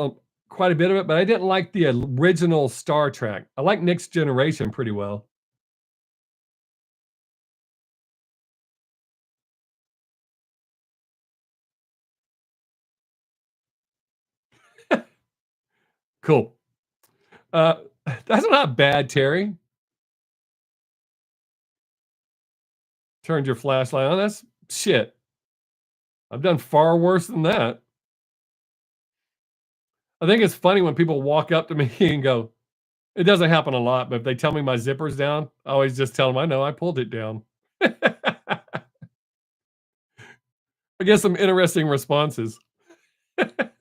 quite a bit of it, but I didn't like the original Star Trek. I like Next Generation pretty well. Cool. That's not bad, Terry. Turned your flashlight on. That's shit. I've done far worse than that. I think it's funny when people walk up to me and go, it doesn't happen a lot, but if they tell me my zipper's down, I always just tell them I know I pulled it down. I get some interesting responses. But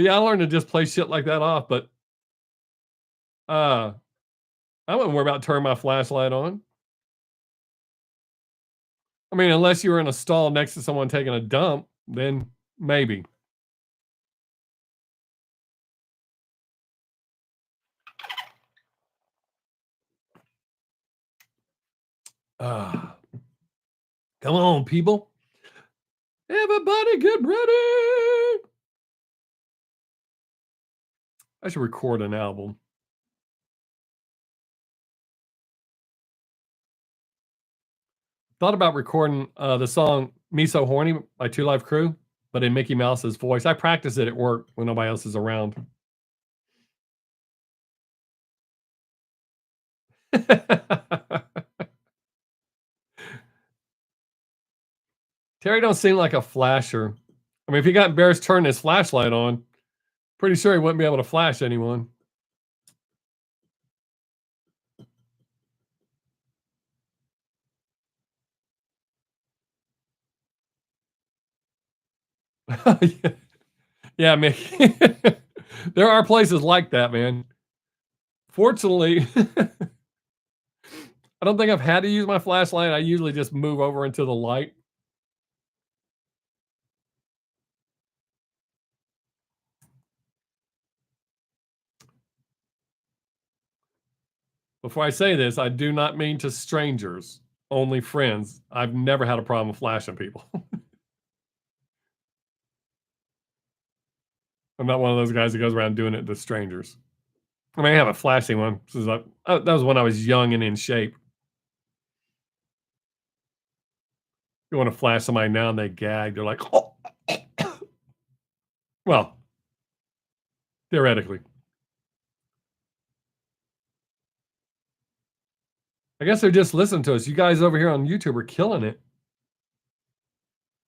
yeah, I learned to just play shit like that off. But I wouldn't worry about turning my flashlight on. I mean, unless you were in a stall next to someone taking a dump, then maybe. Come on, people. Everybody get ready. I should record an album. Thought about recording the song Me So Horny by Two Live Crew, but in Mickey Mouse's voice. I practice it at work when nobody else is around. Terry don't seem like a flasher. I mean, if he got embarrassed turning his flashlight on, pretty sure he wouldn't be able to flash anyone. Yeah, Mickey. There are places like that, man. Fortunately, I don't think I've had to use my flashlight. I usually just move over into the light. Before I say this, I do not mean to strangers, only friends. I've never had a problem flashing people. I'm not one of those guys that goes around doing it to strangers. I mean, I have a flashy one. This is like, that was when I was young and in shape. You want to flash somebody now and they gag. They're like, oh. Well, theoretically. I guess they're just listening to us. You guys over here on YouTube are killing it.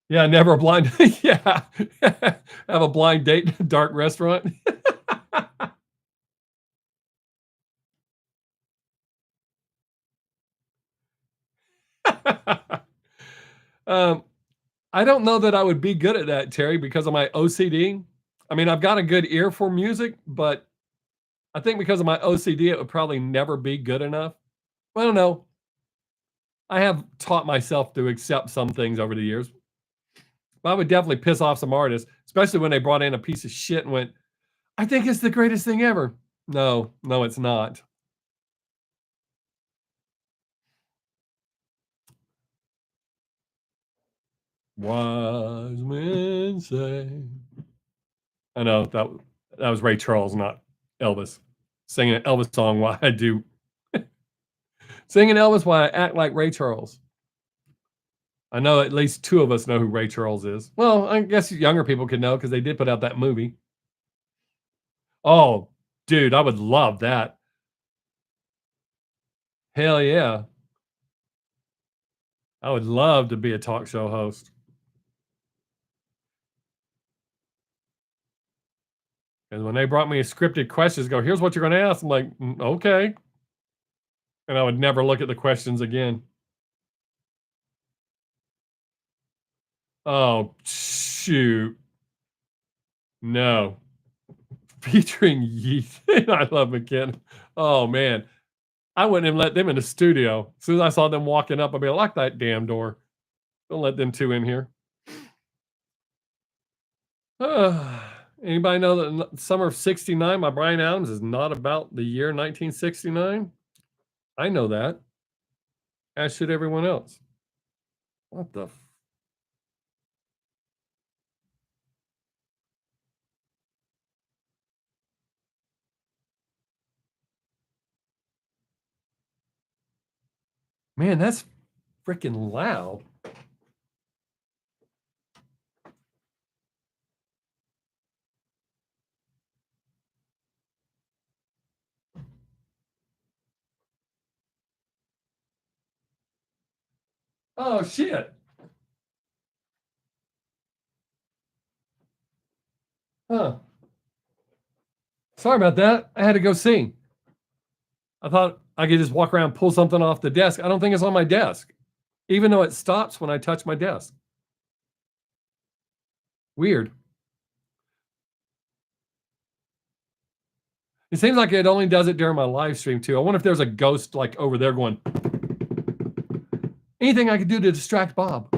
Yeah, never a blind. Yeah, have a blind date in a dark restaurant. um, I don't know that I would be good at that, Terry, because of my OCD. I mean, I've got a good ear for music, but I think because of my OCD, it would probably never be good enough. I don't know. I have taught myself to accept some things over the years. But I would definitely piss off some artists, especially when they brought in a piece of shit and went, I think it's the greatest thing ever. No, no, it's not. Wise men say. I know that was Ray Charles, not Elvis. Singing an Elvis song while I do singing Elvis while I act like Ray Charles. I know at least two of us know who Ray Charles is. Well, I guess younger people could know because they did put out that movie. Oh, dude, I would love that. Hell yeah. I would love to be a talk show host. And when they brought me scripted questions, go, here's what you're going to ask. I'm like, okay. And I would never look at the questions again. Oh, shoot. No. Featuring Yeeth. I love McKenna. Oh, man. I wouldn't even let them in the studio. As soon as I saw them walking up, I'd be like, lock that damn door. Don't let them two in here. Anybody know that in the summer of 69 by Bryan Adams is not about the year 1969? I know that. As should everyone else. What the man, that's freaking loud. Oh shit. Huh. Sorry about that. I had to go sing. I thought I could just walk around, pull something off the desk. I don't think it's on my desk, even though it stops when I touch my desk. Weird. It seems like it only does it during my live stream too. I wonder if there's a ghost like over there going, anything I could do to distract Bob.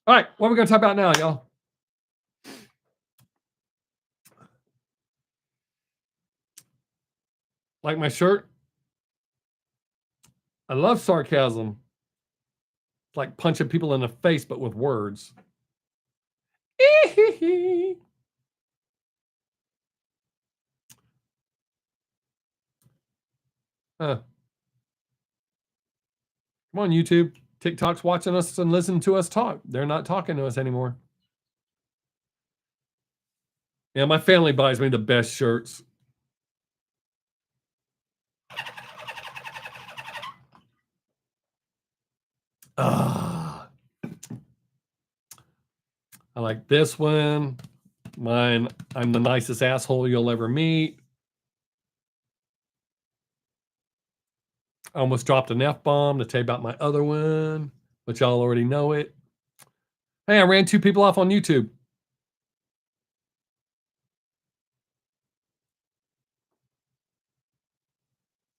All right, what are we going to talk about now, y'all? Like my shirt? I love sarcasm. It's like punching people in the face, but with words. Huh. Come on, YouTube. TikTok's watching us and listening to us talk. They're not talking to us anymore. Yeah, my family buys me the best shirts. Ah, I like this one. Mine, I'm the nicest asshole you'll ever meet. I almost dropped an F-bomb to tell you about my other one, but y'all already know it. Hey, I ran two people off on YouTube.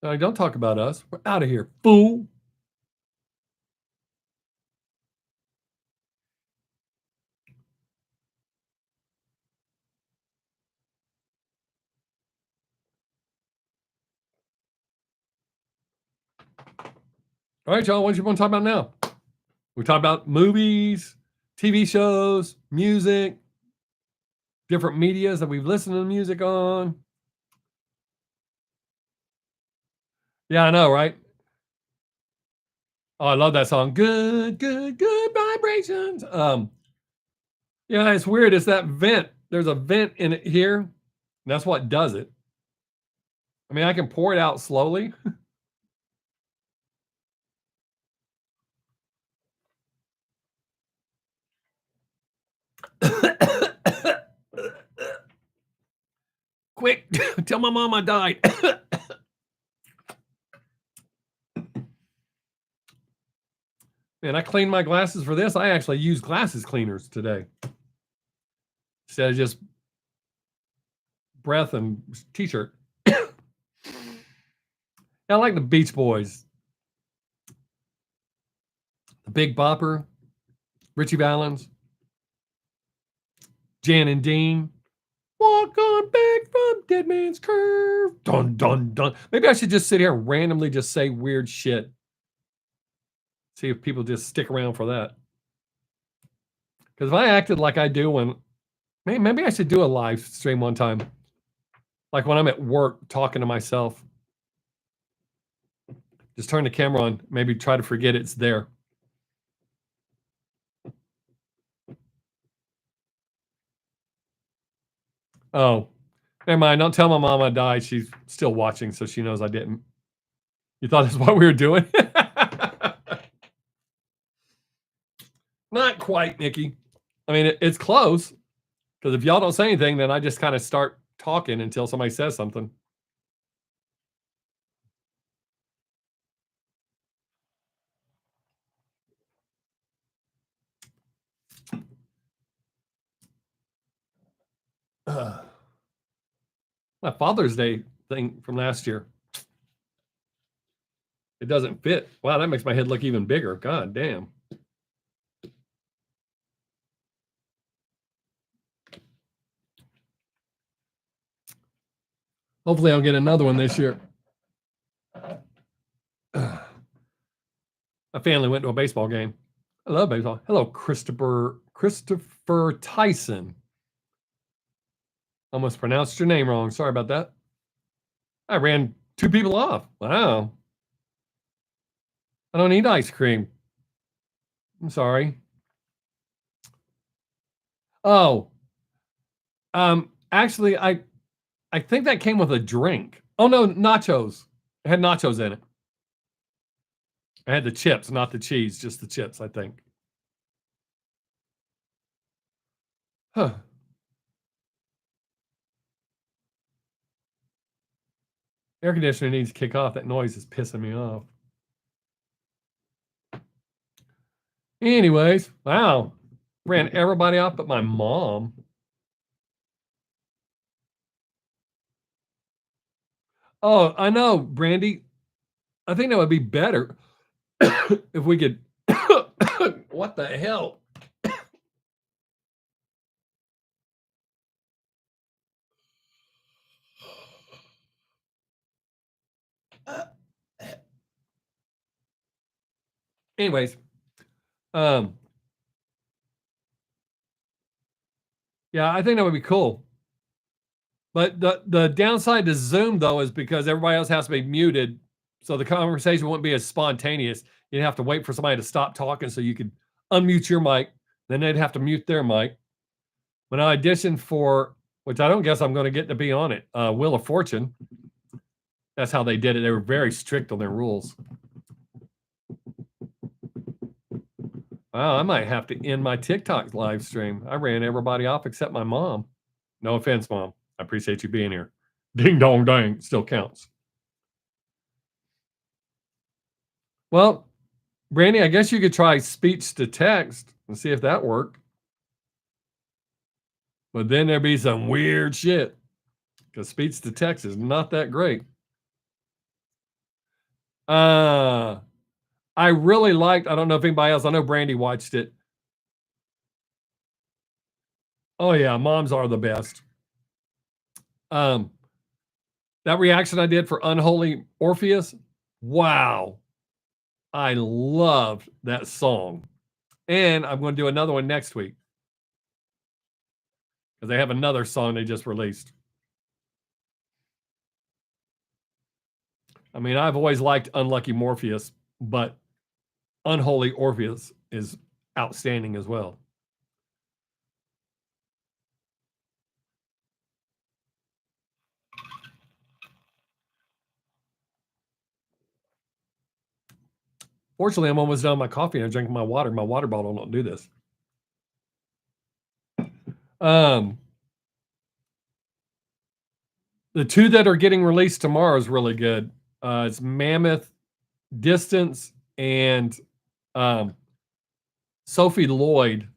Don't talk about us. We're out of here, fool. All right, y'all, what you want to talk about now? We talk about movies, TV shows, music, different medias that we've listened to the music on. Yeah, I know, right? Oh, I love that song. Good, good, good vibrations. Yeah, it's weird. It's that vent. There's a vent in it here. And that's what does it. I mean, I can pour it out slowly. Quick, tell my mom I died. Man, I cleaned my glasses for this. I actually use glasses cleaners today instead of just breath and t-shirt. I like the Beach Boys, the Big Bopper, Richie Valens, Jan and Dean. Walk on back from Dead Man's Curve. Dun, dun, dun. Maybe I should just sit here and randomly just say weird shit. See if people just stick around for that. Because if I acted like I do when, maybe I should do a live stream one time. Like when I'm at work talking to myself. Just turn the camera on. Maybe try to forget it's there. Oh, never mind. Don't tell my mom I died. She's still watching, so she knows I didn't. You thought that's what we were doing? Not quite, Nikki. I mean, it's close. Because if y'all don't say anything, then I just kind of start talking until somebody says something. My Father's Day thing from last year. It doesn't fit. Wow, that makes my head look even bigger. God damn. Hopefully I'll get another one this year. My family went to a baseball game. I love baseball. Hello, Christopher Tyson. Almost pronounced your name wrong. Sorry about that. I ran 2 people off. Wow. I don't need ice cream. I'm sorry. Oh. Actually, I think that came with a drink. Oh no, nachos. It had nachos in it. I had the chips, not the cheese, just the chips, I think. Huh. Air conditioner needs to kick off. That noise is pissing me off. Anyways, wow. Ran everybody off but my mom. Oh, I know, Brandy. I think that would be better if we could. What the hell? Anyways, yeah, I think that would be cool. But the downside to Zoom though is because everybody else has to be muted, so the conversation wouldn't be as spontaneous. You'd have to wait for somebody to stop talking so you could unmute your mic. Then they'd have to mute their mic. When I auditioned for, which I don't guess I'm going to get to be on it, Wheel of Fortune. That's how they did it. They were very strict on their rules. Wow, I might have to end my TikTok live stream. I ran everybody off except my mom. No offense, Mom. I appreciate you being here. Ding dong dang, still counts. Well, Brandy, I guess you could try speech to text and see if that worked. But then there'd be some weird shit because speech to text is not that great. I really liked, I don't know if anybody else, I know Brandy watched it. Oh yeah, moms are the best. That reaction I did for Unholy Orpheus, wow. I loved that song. And I'm going to do another one next week because they have another song they just released. I mean, I've always liked Unlucky Morpheus, but Unholy Orpheus is outstanding as well. Fortunately, I'm almost done with my coffee and I'm drinking my water. My water bottle don't do this. The two that are getting released tomorrow is really good. It's Mammoth Distance and Sophie Lloyd,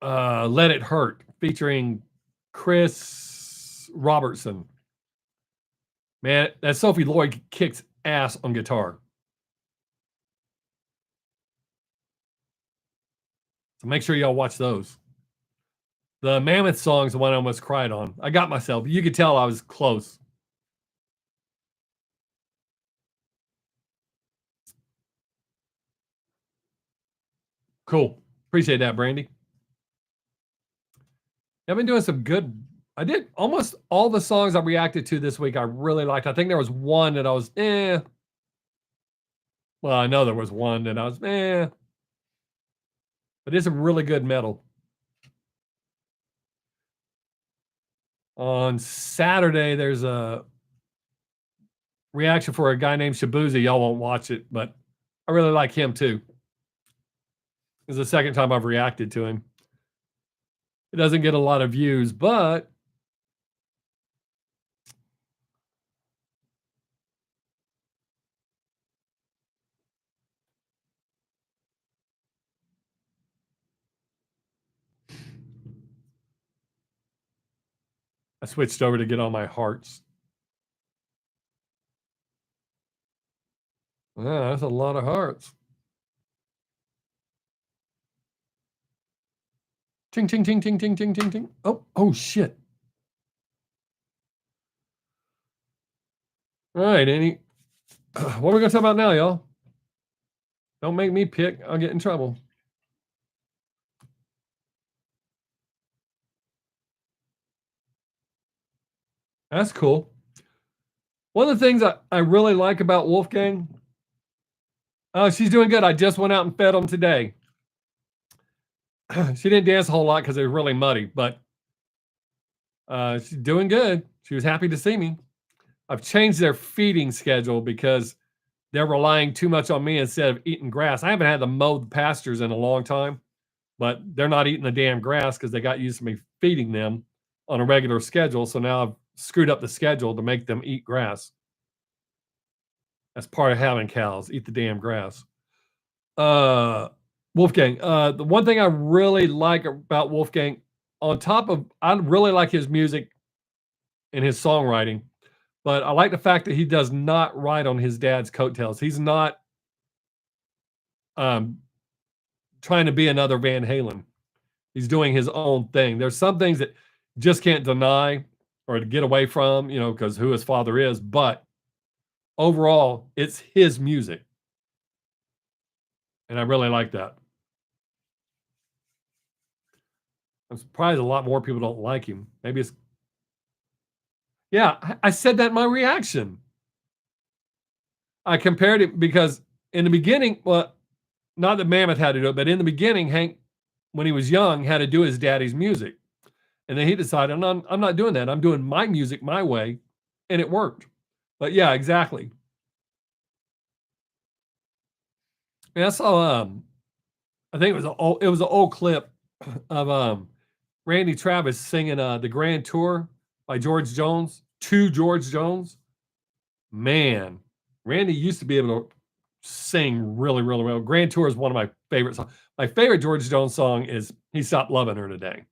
Let It Hurt, featuring Chris Robertson. Man, that Sophie Lloyd kicks ass on guitar. So make sure y'all watch those. The Mammoth song's the one I almost cried on. I got myself. You could tell I was close. Cool. Appreciate that, Brandy. I've been doing some good. I did almost all the songs I reacted to this week. I really liked. I think there was one that I was Well, I know there was one that I was But it's some really good metal. On Saturday, there's a reaction for a guy named Shabuzi. Y'all won't watch it, but I really like him too. It's the second time I've reacted to him. It doesn't get a lot of views, but I switched over to get on my hearts. Yeah, that's a lot of hearts. Ting, ting, ting, ting, ting, ting, ting, ting. Oh, shit. All right, Annie. What are we going to talk about now, y'all? Don't make me pick. I'll get in trouble. That's cool. One of the things I really like about Wolfgang, she's doing good. I just went out and fed them today. She didn't dance a whole lot because it was really muddy, but she's doing good. She was happy to see me. I've changed their feeding schedule because they're relying too much on me instead of eating grass. I haven't had to mow the pastures in a long time, but they're not eating the damn grass because they got used to me feeding them on a regular schedule. So now I've screwed up the schedule to make them eat grass. That's part of having cows, eat the damn grass. Wolfgang, the one thing I really like about Wolfgang, on top of, I really like his music and his songwriting, but I like the fact that he does not ride on his dad's coattails. He's not trying to be another Van Halen. He's doing his own thing. There's some things that just can't deny or to get away from, because who his father is, but overall, it's his music. And I really like that. I'm surprised a lot more people don't like him. Maybe it's, yeah, I said that in my reaction. I compared it because in the beginning, well, not that Mammoth had to do it, but in the beginning, Hank, when he was young, had to do his daddy's music. And then he decided, I'm not doing that. I'm doing my music my way. And it worked. But yeah, exactly. And I saw, I think it was an old clip of Randy Travis singing the Grand Tour by George Jones to George Jones. Man, Randy used to be able to sing really, really well. Grand Tour is one of my favorite songs. My favorite George Jones song is He Stopped Loving Her Today.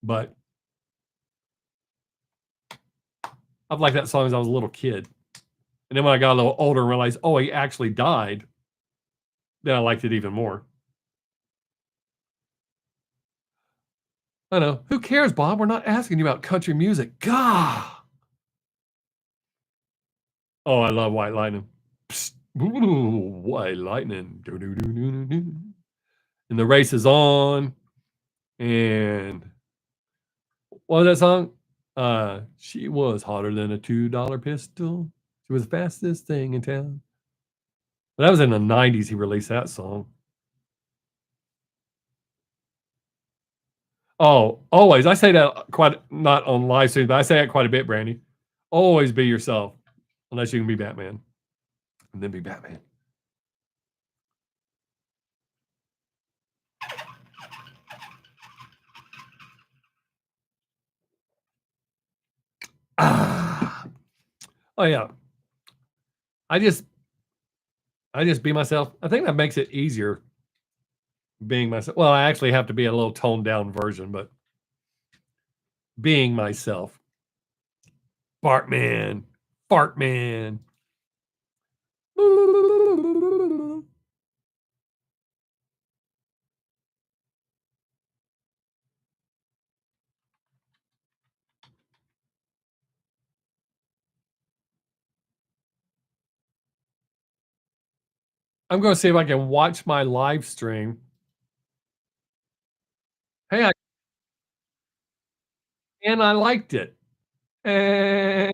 But I've liked that song as I was a little kid. And then when I got a little older and realized, oh, he actually died, then I liked it even more. I know. Who cares, Bob? We're not asking you about country music. God. Oh, I love White Lightning. Psst, White lightning. And the race is on. And what was that song? She was hotter than a $2 pistol. She was the fastest thing in town. But that was in the 90s he released that song. Oh, always. I say that quite not on live streams, but I say that quite a bit, Brandy. Always be yourself, unless you can be Batman. And then be Batman. Oh yeah. I just be myself. I think that makes it easier being myself. Well, I actually have to be a little toned down version, but being myself. Bartman. Fartman. I'm going to see if I can watch my live stream. Hey, and I liked it. And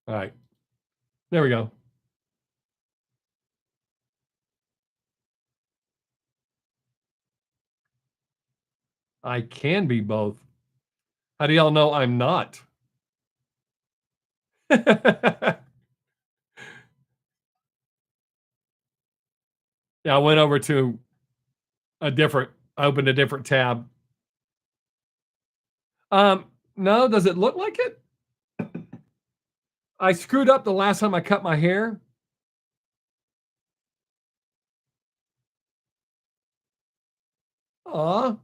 all right. There we go. I can be both. How do y'all know I'm not? Yeah, I went over to I opened a different tab. No, does it look like it? I screwed up the last time I cut my hair. Aw.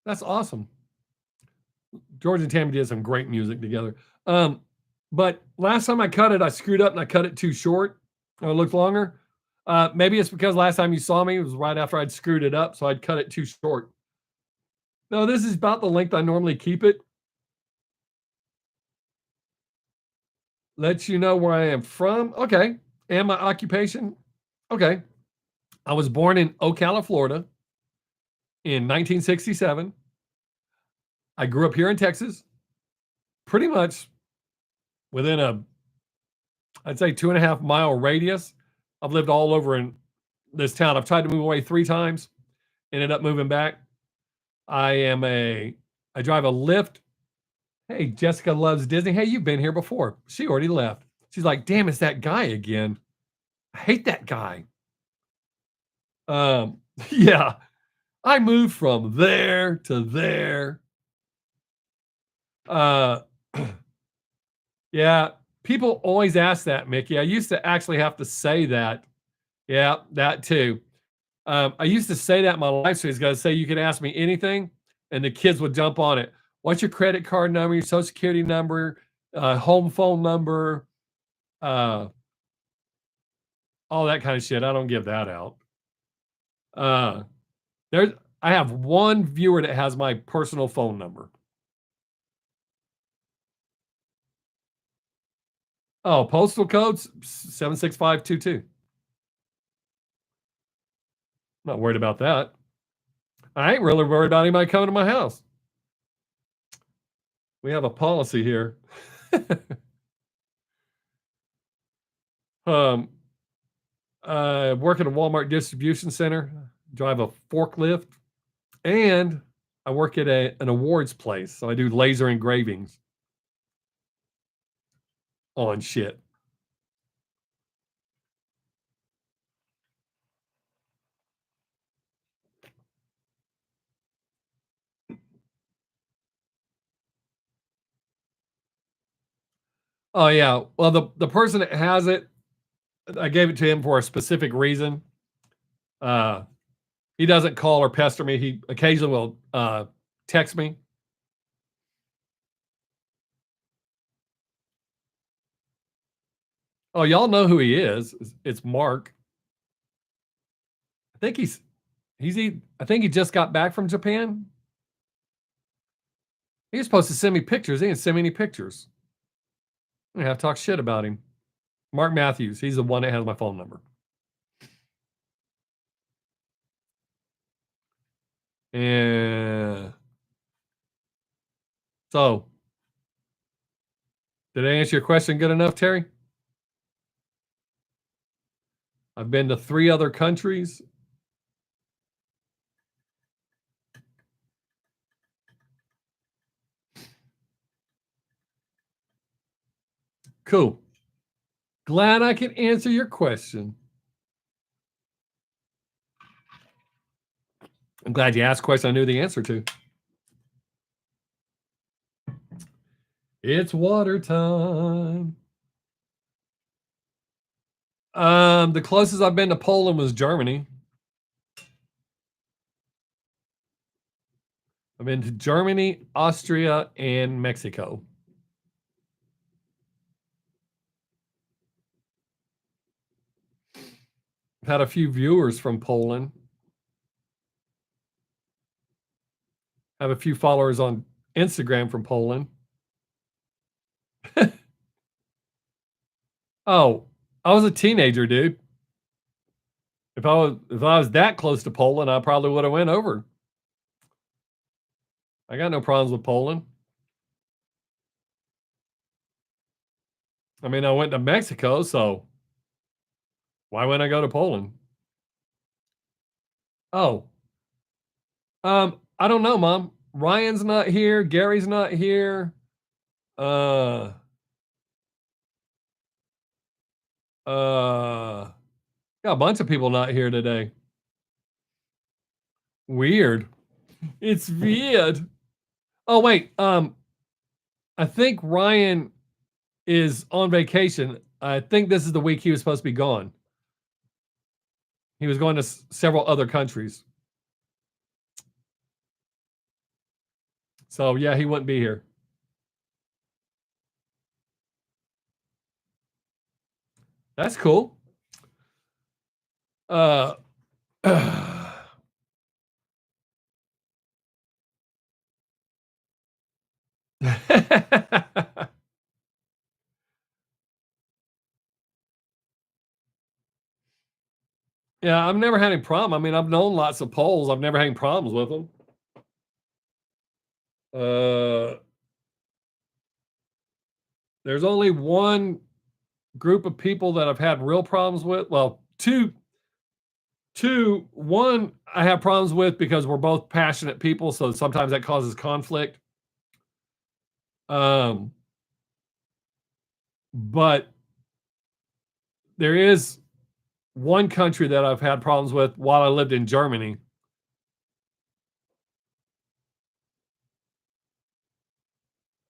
That's awesome. George and Tammy did some great music together. But last time I cut it, I screwed up and I cut it too short. It looked longer. Maybe it's because last time you saw me, it was right after I'd screwed it up, so I'd cut it too short. No, this is about the length I normally keep it. Lets you know where I am from. Okay. And my occupation. Okay. I was born in Ocala, Florida in 1967. I grew up here in Texas, pretty much within I'd say 2.5 mile radius. I've lived all over in this town. I've tried to move away 3 times, ended up moving back. I drive a Lyft. Hey, Jessica loves Disney. Hey, you've been here before. She already left. She's like, damn, it's that guy again. I hate that guy. Yeah, I moved from there to there. Yeah, people always ask that, Mickey. I used to actually have to say that. Yeah, that too. I used to say that in my life streams. Got to say you can ask me anything, and the kids would jump on it. What's your credit card number? Your social security number? Home phone number? All that kind of shit. I don't give that out. There's I have one viewer that has my personal phone number. Oh, postal codes 76522. Not worried about that. I ain't really worried about anybody coming to my house. We have a policy here. I work at a Walmart distribution center, drive a forklift, and I work at an awards place. So I do laser engravings on shit. Oh yeah. Well, the person that has it, I gave it to him for a specific reason. He doesn't call or pester me. He occasionally will text me Oh, y'all know who he is. It's Mark. I think I think he just got back from Japan. He was supposed to send me pictures. He didn't send me any pictures. I'm gonna have to talk shit about him. Mark Matthews. He's the one that has my phone number. And so, did I answer your question good enough, Terry? I've been to 3 other countries. Cool. Glad I can answer your question. I'm glad you asked a question I knew the answer to. It's water time. The closest I've been to Poland was Germany. I've been to Germany, Austria, and Mexico. I've had a few viewers from Poland. I have a few followers on Instagram from Poland. Oh, I was a teenager, dude. If I was that close to Poland, I probably would have went over. I got no problems with Poland. I mean, I went to Mexico, so why wouldn't I go to Poland? Oh, I don't know, Mom. Ryan's not here. Gary's not here. Uh, got a bunch of people not here today. Weird. It's weird. Oh wait, I think Ryan is on vacation. I think this is the week he was supposed to be gone. He was going to several other countries. So yeah, he wouldn't be here. That's cool. Uh, yeah, I've never had any problem. I mean, I've known lots of Poles. I've never had any problems with them. Uh, there's only one group of people that I've had real problems with. Well, two. One I have problems with because we're both passionate people, so sometimes that causes conflict. Um, but there is one country that I've had problems with while I lived in Germany.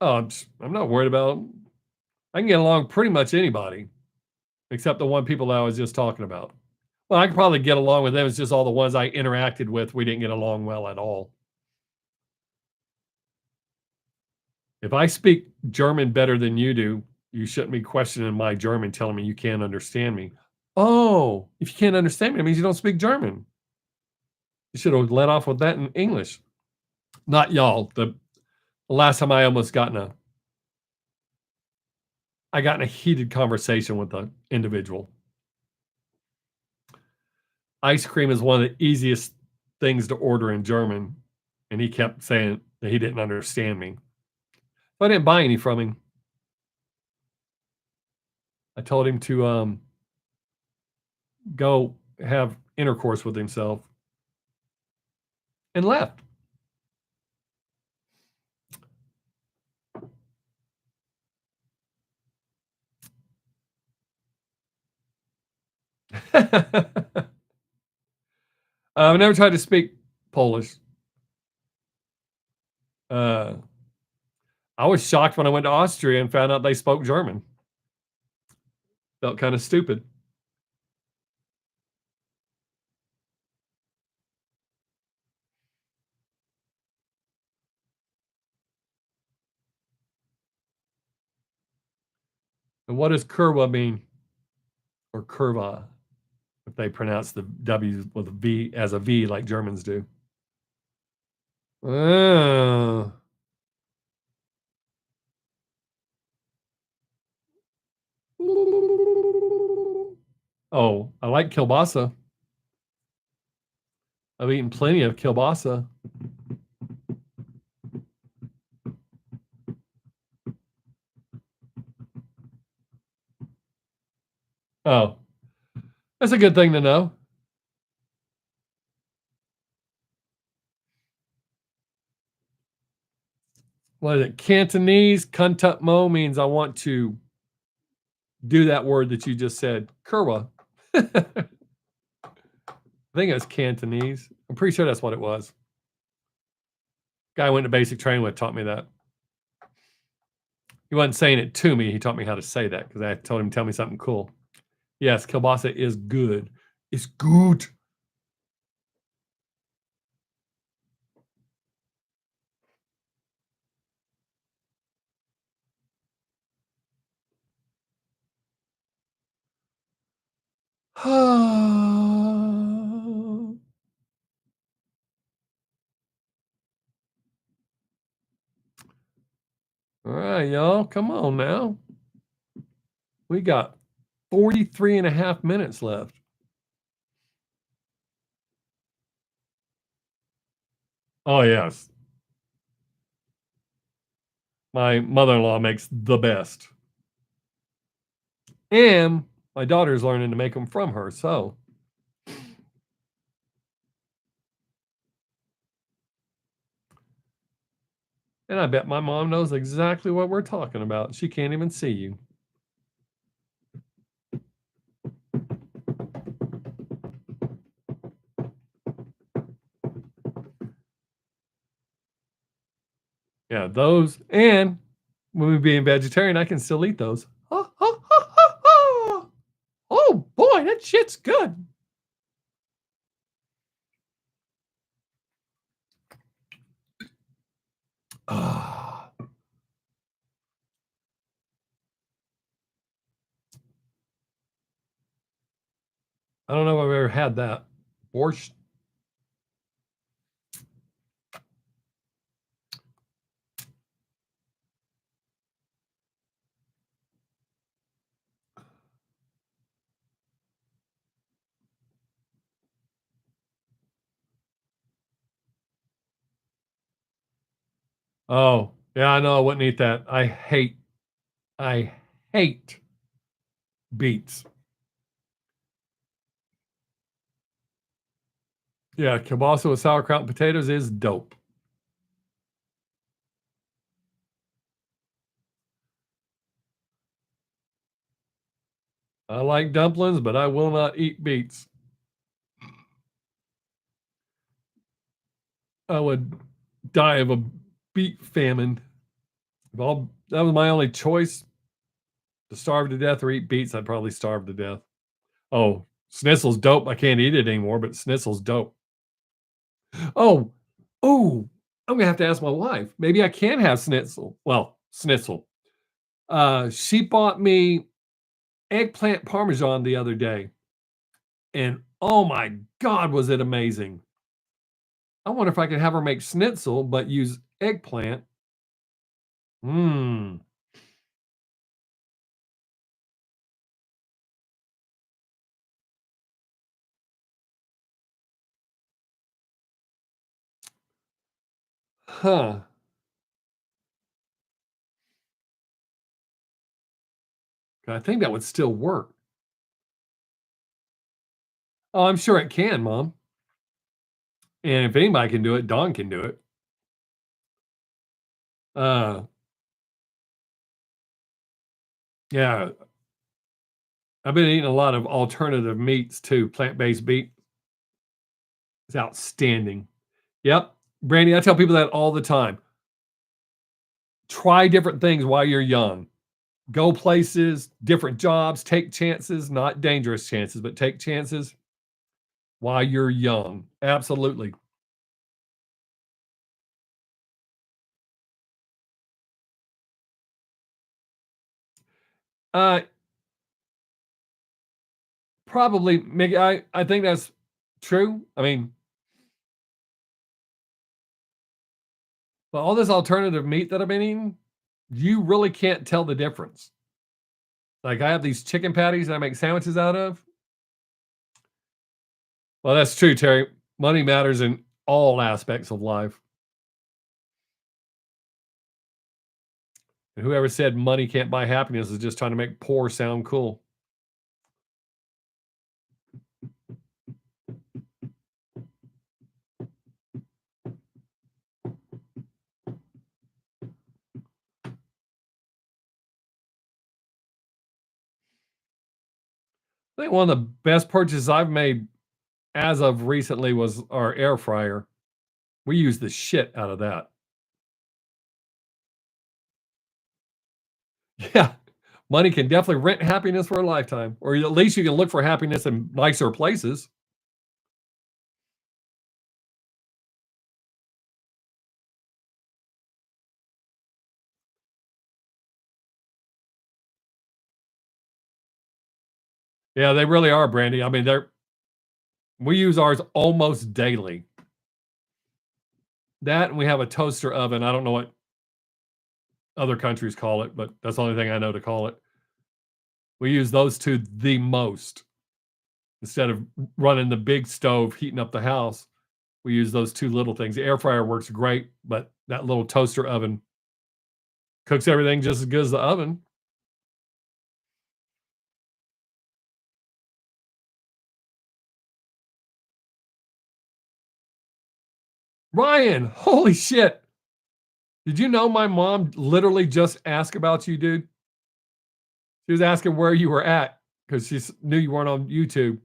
Oh, I'm not worried about. I can get along pretty much anybody, except the one people that I was just talking about. Well, I could probably get along with them. It's just all the ones I interacted with, we didn't get along well at all. If I speak German better than you do, you shouldn't be questioning my German, telling me you can't understand me. Oh, if you can't understand me, it means you don't speak German. You should have let off with that in English. Not y'all. The last time I got in a heated conversation with an individual. Ice cream is one of the easiest things to order in German, and he kept saying that he didn't understand me. So I didn't buy any from him. I told him to go have intercourse with himself and left. I've never tried to speak Polish. Uh, I was shocked when I went to Austria and found out they spoke German. Felt kind of stupid. And what does Kurwa mean? or curva, if they pronounce the W with a V as a V like Germans do. Uh, oh, I like kielbasa. I've eaten plenty of kielbasa. Oh, that's a good thing to know. What is it? Cantonese, kuntut mo means I want to do that word that you just said, kurwa. I think it was Cantonese. I'm pretty sure that's what it was. Guy I went to basic training with taught me that. He wasn't saying it to me. He taught me how to say that because I told him to tell me something cool. Yes, kielbasa is good. It's good. All right, y'all. Come on now. We got 43 and a half minutes left. Oh, yes. My mother-in-law makes the best. And my daughter's learning to make them from her, so. And I bet my mom knows exactly what we're talking about. She can't even see you. Yeah, those. And when we being vegetarian, I can still eat those. Oh boy, that shit's good. Ah. I don't know if I've ever had that. Borscht. Oh, yeah, I know I wouldn't eat that. I hate beets. Yeah, kielbasa with sauerkraut and potatoes is dope. I like dumplings, but I will not eat beets. I would die of a beet famine. That was my only choice to starve to death or eat beets. I'd probably starve to death. Oh, schnitzel's dope. I can't eat it anymore, but schnitzel's dope. Oh, oh, I'm gonna have to ask my wife. Maybe I can have schnitzel. Well, schnitzel. She bought me eggplant parmesan the other day, and oh my god, was it amazing! I wonder if I could have her make schnitzel, but use eggplant. Mmm. Huh. I think that would still work. Oh, I'm sure it can, Mom. And if anybody can do it, Dawn can do it. Uh, yeah, I've been eating a lot of alternative meats too. Plant-based meat is outstanding. Yep. Brandy, I tell people that all the time. Try different things while you're young. Go places, different jobs, take chances, not dangerous chances, but take chances while you're young. Absolutely. Uh, Probably, Mickey, I think that's true. I mean, but all this alternative meat that I've been eating, you really can't tell the difference. Like, I have these chicken patties that I make sandwiches out of. Well, that's true, Terry. Money matters in all aspects of life. And whoever said money can't buy happiness is just trying to make poor sound cool. I think one of the best purchases I've made as of recently was our air fryer. We use the shit out of that. Yeah. Money can definitely rent happiness for a lifetime, or at least you can look for happiness in nicer places. Yeah, they really are, Brandy. I mean, we use ours almost daily. That and we have a toaster oven. I don't know what other countries call it, but that's the only thing I know to call it. We use those two the most. Instead of running the big stove heating up the house, we use those two little things. The air fryer works great, but that little toaster oven cooks everything just as good as the oven. Ryan, holy shit. Did you know my mom literally just asked about you, dude? She was asking where you were at because she knew you weren't on YouTube.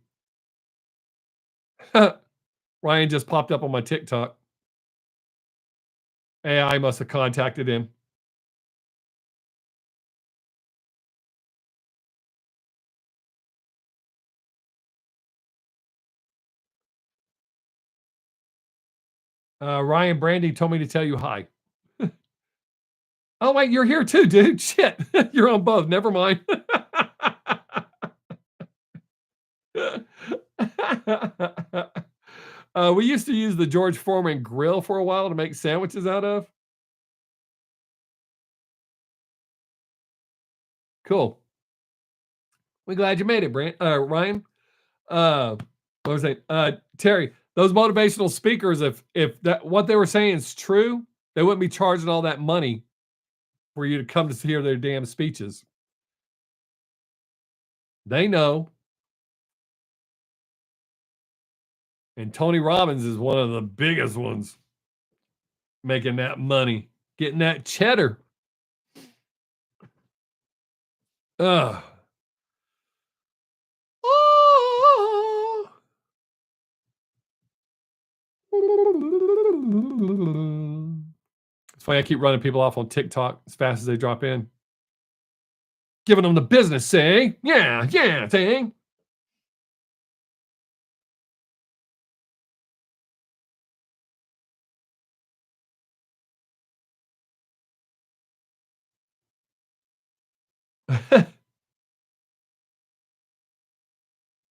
Ryan just popped up on my TikTok. AI must have contacted him. Ryan Brandy told me to tell you hi. Oh, wait, you're here too, dude. Shit. You're on both. Never mind. We used to use the George Foreman grill for a while to make sandwiches out of. Cool. We glad you made it, Ryan. What was I? Terry, those motivational speakers, if that what they were saying is true, they wouldn't be charging all that money for you to come to hear their damn speeches. They know. And Tony Robbins is one of the biggest ones making that money, getting that cheddar. Ugh. Oh. It's funny, I keep running people off on TikTok as fast as they drop in. Giving them the business, say, yeah, thing.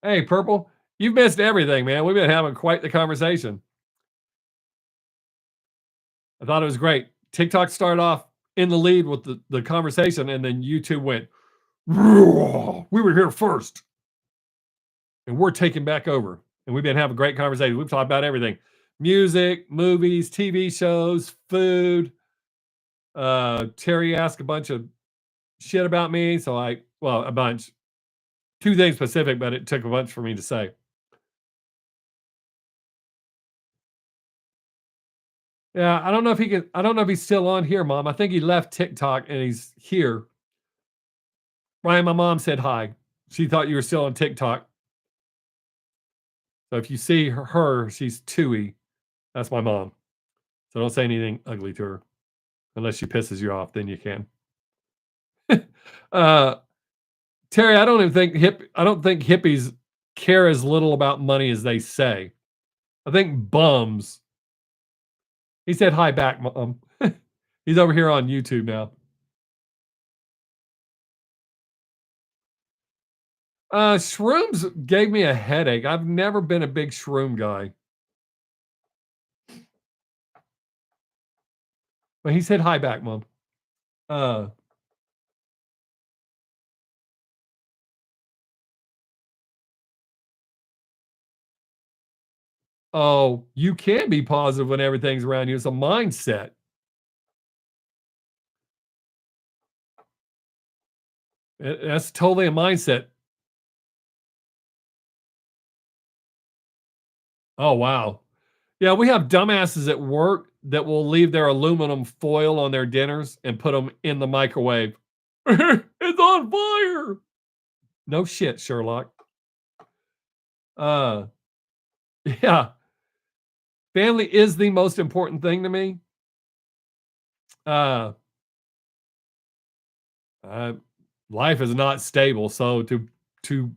Hey, Purple, you've missed everything, man. We've been having quite the conversation. I thought it was great. TikTok started off in the lead with the conversation, and then YouTube went, we were here first. And we're taking back over. And we've been having great conversations. We've talked about everything: music, movies, TV shows, food. Terry asked a bunch of shit about me. So a bunch. Two things specific, but it took a bunch for me to say. Yeah, I don't know if he's still on here, Mom. I think he left TikTok and he's here. Ryan, my mom said hi. She thought you were still on TikTok. So if you see her, she's Tui. That's my mom. So don't say anything ugly to her. Unless she pisses you off, then you can. Terry, I don't think hippies care as little about money as they say. I think bums. He said hi back, Mom. He's over here on YouTube now. Shrooms gave me a headache. I've never been a big shroom guy. But he said hi back, Mom. Uh, oh, you can be positive when everything's around you. It's a mindset. That's totally a mindset. Oh, wow. Yeah, we have dumbasses at work that will leave their aluminum foil on their dinners and put them in the microwave. It's on fire. No shit, Sherlock. Uh, yeah, family is the most important thing to me. Uh, uh, Life is not stable, so to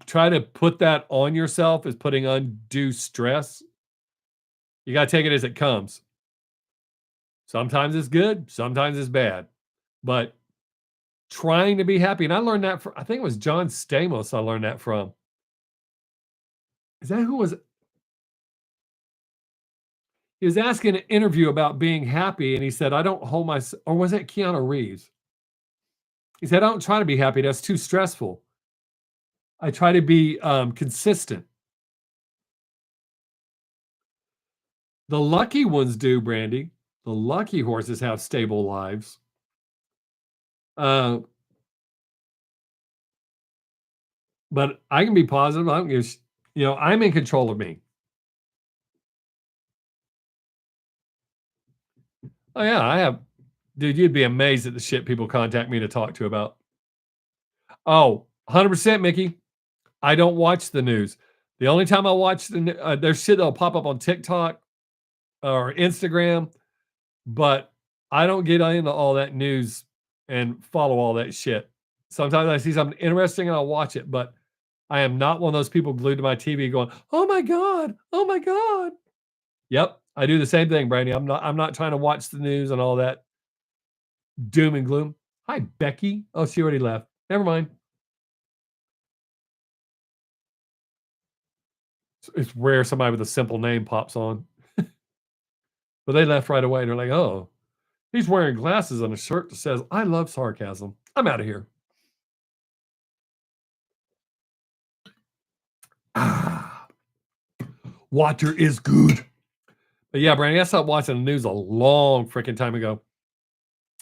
try to put that on yourself is putting undue stress. You got to take it as it comes. Sometimes it's good, sometimes it's bad, but trying to be happy. And I learned that from, I think it was John Stamos. I learned that from. Is that who was? He was asking an interview about being happy, and he said, "I don't hold my." Or was it Keanu Reeves? He said, "I don't try to be happy. That's too stressful. I try to be consistent." The lucky ones do, Brandy. The lucky horses have stable lives. Uh, but I can be positive. I don't give, I'm in control of me. Oh yeah, I have, dude. You'd be amazed at the shit people contact me to talk to about. Oh, 100%, Mickey. I don't watch the news. The only time I watch there's shit that'll pop up on TikTok or Instagram, but I don't get into all that news and follow all that shit. Sometimes I see something interesting and I'll watch it, but I am not one of those people glued to my TV going, "Oh my god, oh my god." Yep, I do the same thing, Brandy. I'm not trying to watch the news and all that doom and gloom. Hi, Becky. Oh, she already left. Never mind. It's rare somebody with a simple name pops on, but they left right away. They're like, "Oh, he's wearing glasses and a shirt that says, 'I love sarcasm.'" I'm out of here. Ah, water is good. But yeah, Brandy, I stopped watching the news a long freaking time ago.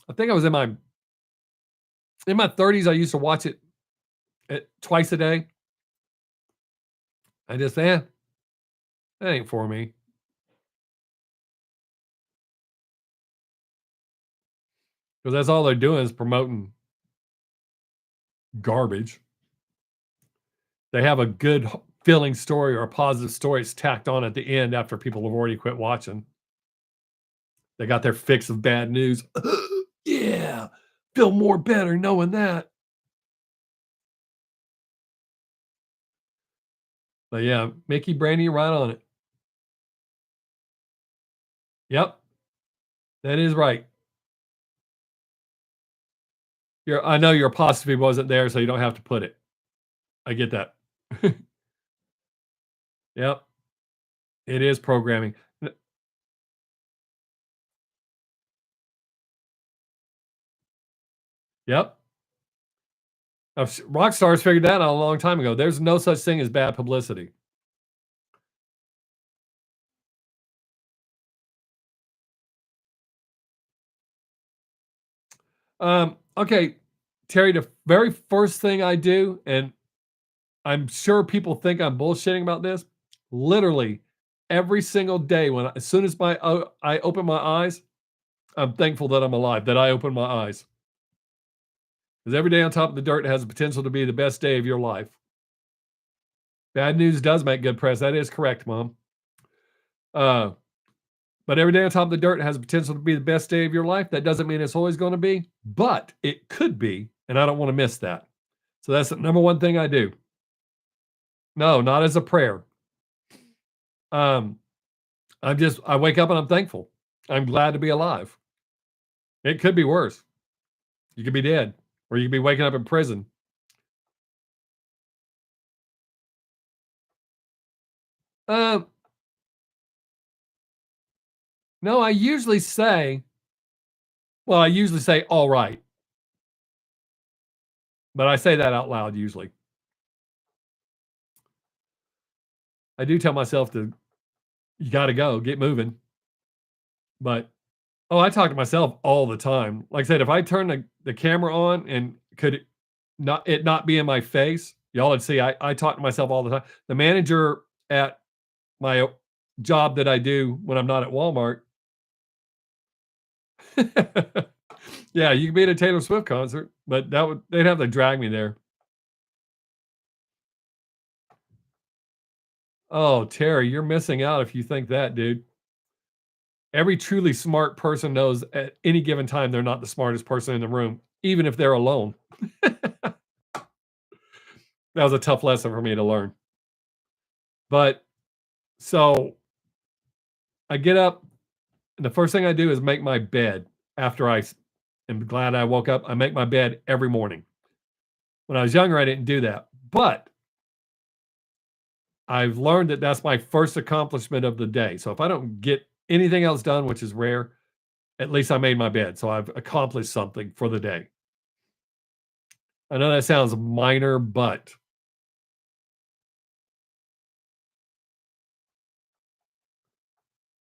I think I was in my 30s. I used to watch it twice a day. I just, that ain't for me. Because that's all they're doing is promoting garbage. They have a good feeling story or a positive story. It's tacked on at the end after people have already quit watching. They got their fix of bad news. Yeah, feel more better knowing that. But yeah, Mickey, Brandy, right on it. Yep, that is right. I know your apostrophe wasn't there, so you don't have to put it. I get that. Yep, it is programming. Yep. Rock stars figured that out a long time ago. There's no such thing as bad publicity. Okay, Terry, the very first thing I do, and I'm sure people think I'm bullshitting about this, literally every single day as soon as I open my eyes, I'm thankful that I'm alive, that I open my eyes. Because every day on top of the dirt has the potential to be the best day of your life. Bad news does make good press. That is correct, Mom. Uh, but every day on top of the dirt has the potential to be the best day of your life. That doesn't mean it's always going to be, but it could be, and I don't want to miss that. So that's the number one thing I do. No, not as a prayer. Um, I wake up and I'm thankful. I'm glad to be alive. It could be worse. You could be dead, or you could be waking up in prison. Um, no, I usually say, well, I usually say, all right, but I say that out loud usually. I do tell myself to, you got to go, get moving. But, oh, I talk to myself all the time. Like I said, if I turn the camera on and could it not be in my face, y'all would see I talk to myself all the time. The manager at my job that I do when I'm not at Walmart. Yeah, you can be at a Taylor Swift concert, but they'd have to drag me there. Oh, Terry, you're missing out if you think that, dude. Every truly smart person knows at any given time they're not the smartest person in the room, even if they're alone. That was a tough lesson for me to learn. But so I get up, and the first thing I do is make my bed after am glad I woke up. I make my bed every morning. When I was younger, I didn't do that. But I've learned that that's my first accomplishment of the day. So if I don't get anything else done, which is rare, at least I made my bed. So I've accomplished something for the day. I know that sounds minor, but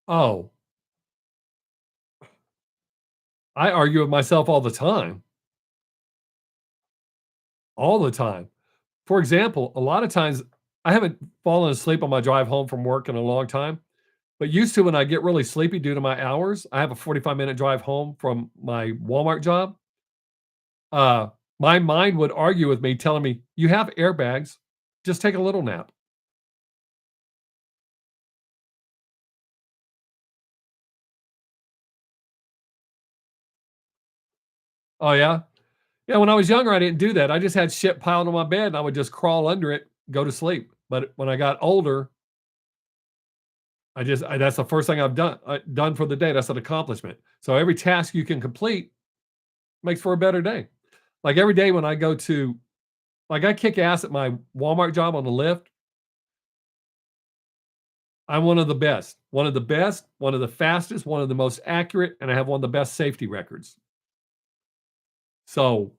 oh, I argue with myself all the time. All the time. For example, a lot of times I haven't fallen asleep on my drive home from work in a long time, but used to when I get really sleepy due to my hours, I have a 45-minute drive home from my Walmart job. Uh, my mind would argue with me, telling me, "You have airbags, just take a little nap." Oh, yeah? Yeah, when I was younger, I didn't do that. I just had shit piled on my bed, and I would just crawl under it, go to sleep. But when I got older, that's the first thing I've done for the day. That's an accomplishment. So every task you can complete makes for a better day. Like, every day when I go to like, I kick ass at my Walmart job on the lift. I'm one of the best. One of the best, one of the fastest, one of the most accurate, and I have one of the best safety records. So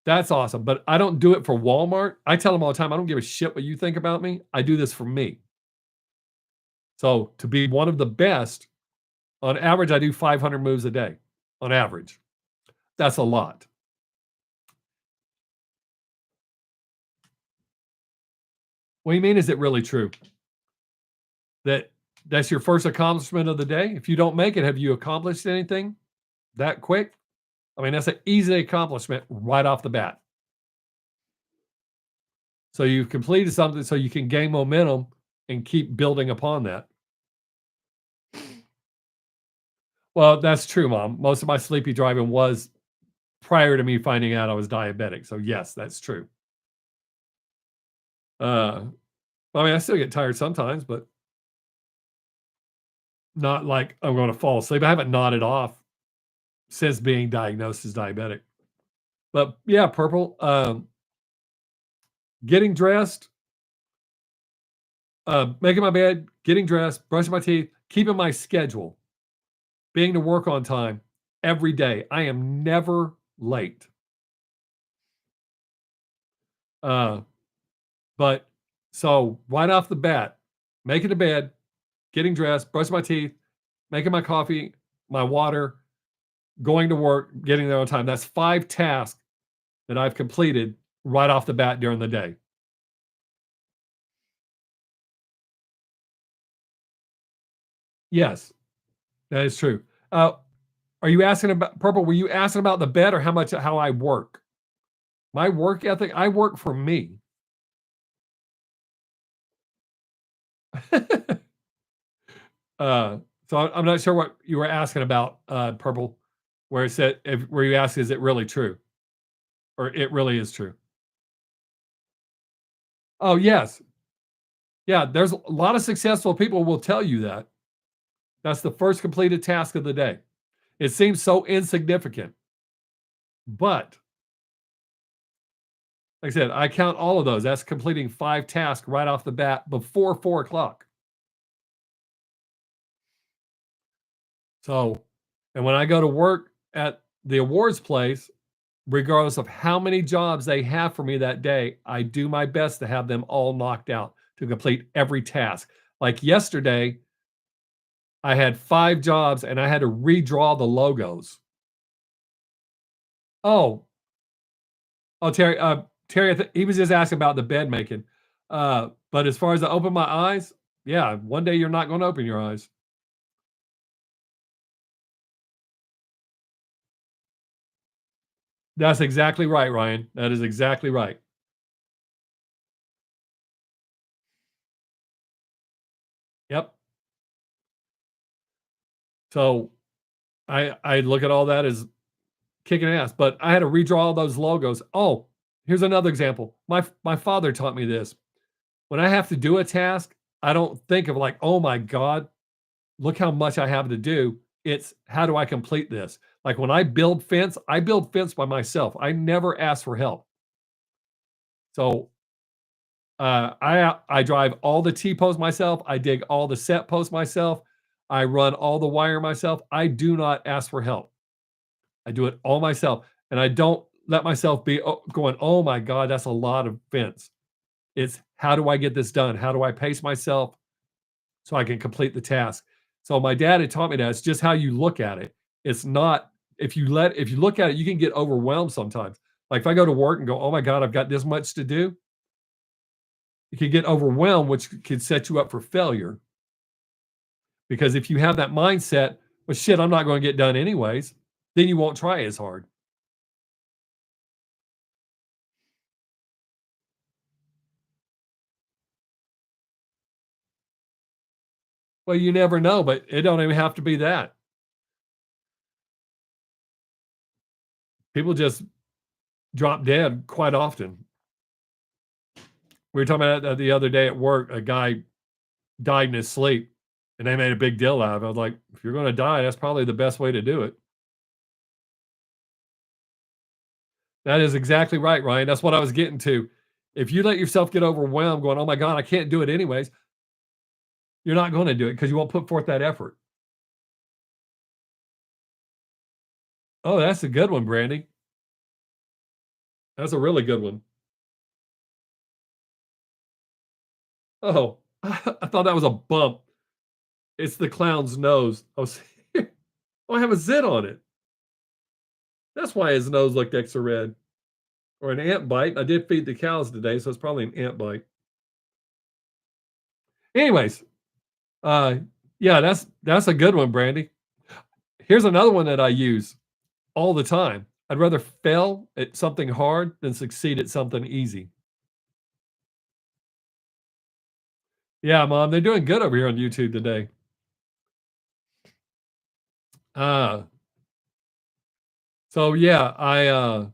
that's awesome, but I don't do it for Walmart. I tell them all the time, "I don't give a shit what you think about me. I do this for me." So, to be one of the best, on average, I do 500 moves a day, on average. That's a lot. What do you mean, is it really true? That that's your first accomplishment of the day? If you don't make it, have you accomplished anything that quick? I mean, that's an easy accomplishment right off the bat. So you've completed something so you can gain momentum and keep building upon that. Well, that's true, mom. Most of my sleepy driving was prior to me finding out I was diabetic. So yes, that's true. Uh, I mean, I still get tired sometimes, but not like I'm going to fall asleep. I haven't nodded off since being diagnosed as diabetic. But yeah, purple. Getting dressed, making my bed, getting dressed, brushing my teeth, keeping my schedule, being to work on time every day. I am never late. Uh, but so right off the bat, making the bed, getting dressed, brushing my teeth, making my coffee, my water, going to work, getting there on time. That's 5 tasks that I've completed right off the bat during the day. Yes, that is true. Are you asking about Purple? Were you asking about the bed or how I work? My work ethic, I work for me. uh, so I'm not sure what you were asking about, Purple, where it said, where you asked, is it really true? Or it really is true? Oh, yes. Yeah, there's a lot of successful people will tell you that. That's the first completed task of the day. It seems so insignificant, but Like I said, I count all of those. That's completing 5 tasks right off the bat before 4 o'clock. So, and when I go to work at the awards place, regardless of how many jobs they have for me that day, I do my best to have them all knocked out to complete every task. Like yesterday, I had 5 jobs and I had to redraw the logos. Oh, oh, Terry, Terry, he was just asking about the bed making. But as far as I open my eyes, yeah, one day you're not going to open your eyes. That's exactly right, Ryan. That is exactly right. Yep. So I look at all that as kicking ass, but I had to redraw all those logos. Oh, here's another example. My father taught me this. When I have to do a task, I don't think of like, oh my God, look how much I have to do. It's how do I complete this? Like when I build fence by myself. I never ask for help. So I drive all the T posts myself. I dig all the set posts myself. I run all the wire myself. I do not ask for help. I do it all myself, and I don't let myself be going, "Oh my god, that's a lot of fence." It's how do I get this done? How do I pace myself so I can complete the task? So my dad had taught me that it's just how you look at it. It's not if you look at it, you can get overwhelmed sometimes. Like if I go to work and go, "Oh my god, I've got this much to do," you can get overwhelmed, which could set you up for failure. Because if you have that mindset, well, shit, I'm not going to get done anyways, then you won't try as hard. Well, you never know, but it don't even have to be that. People just drop dead quite often. We were talking about that the other day at work. A guy died in his sleep, and they made a big deal out of it. I was like, if you're going to die, that's probably the best way to do it. That is exactly right, Ryan. That's what I was getting to. If you let yourself get overwhelmed, going, "Oh my god, I can't do it anyways," you're not going to do it because you won't put forth that effort. Oh, that's a good one, Brandy. That's a really good one. Oh, I thought that was a bump. It's the clown's nose. I was, oh, I have a zit on it. That's why his nose looked extra red. Or an ant bite. I did feed the cows today, so it's probably an ant bite. Anyways, uh, yeah, that's a good one, Brandy. Here's another one that I use all the time. I'd rather fail at something hard than succeed at something easy. Yeah, mom, they're doing good over here on YouTube today. Uh, so yeah, I'd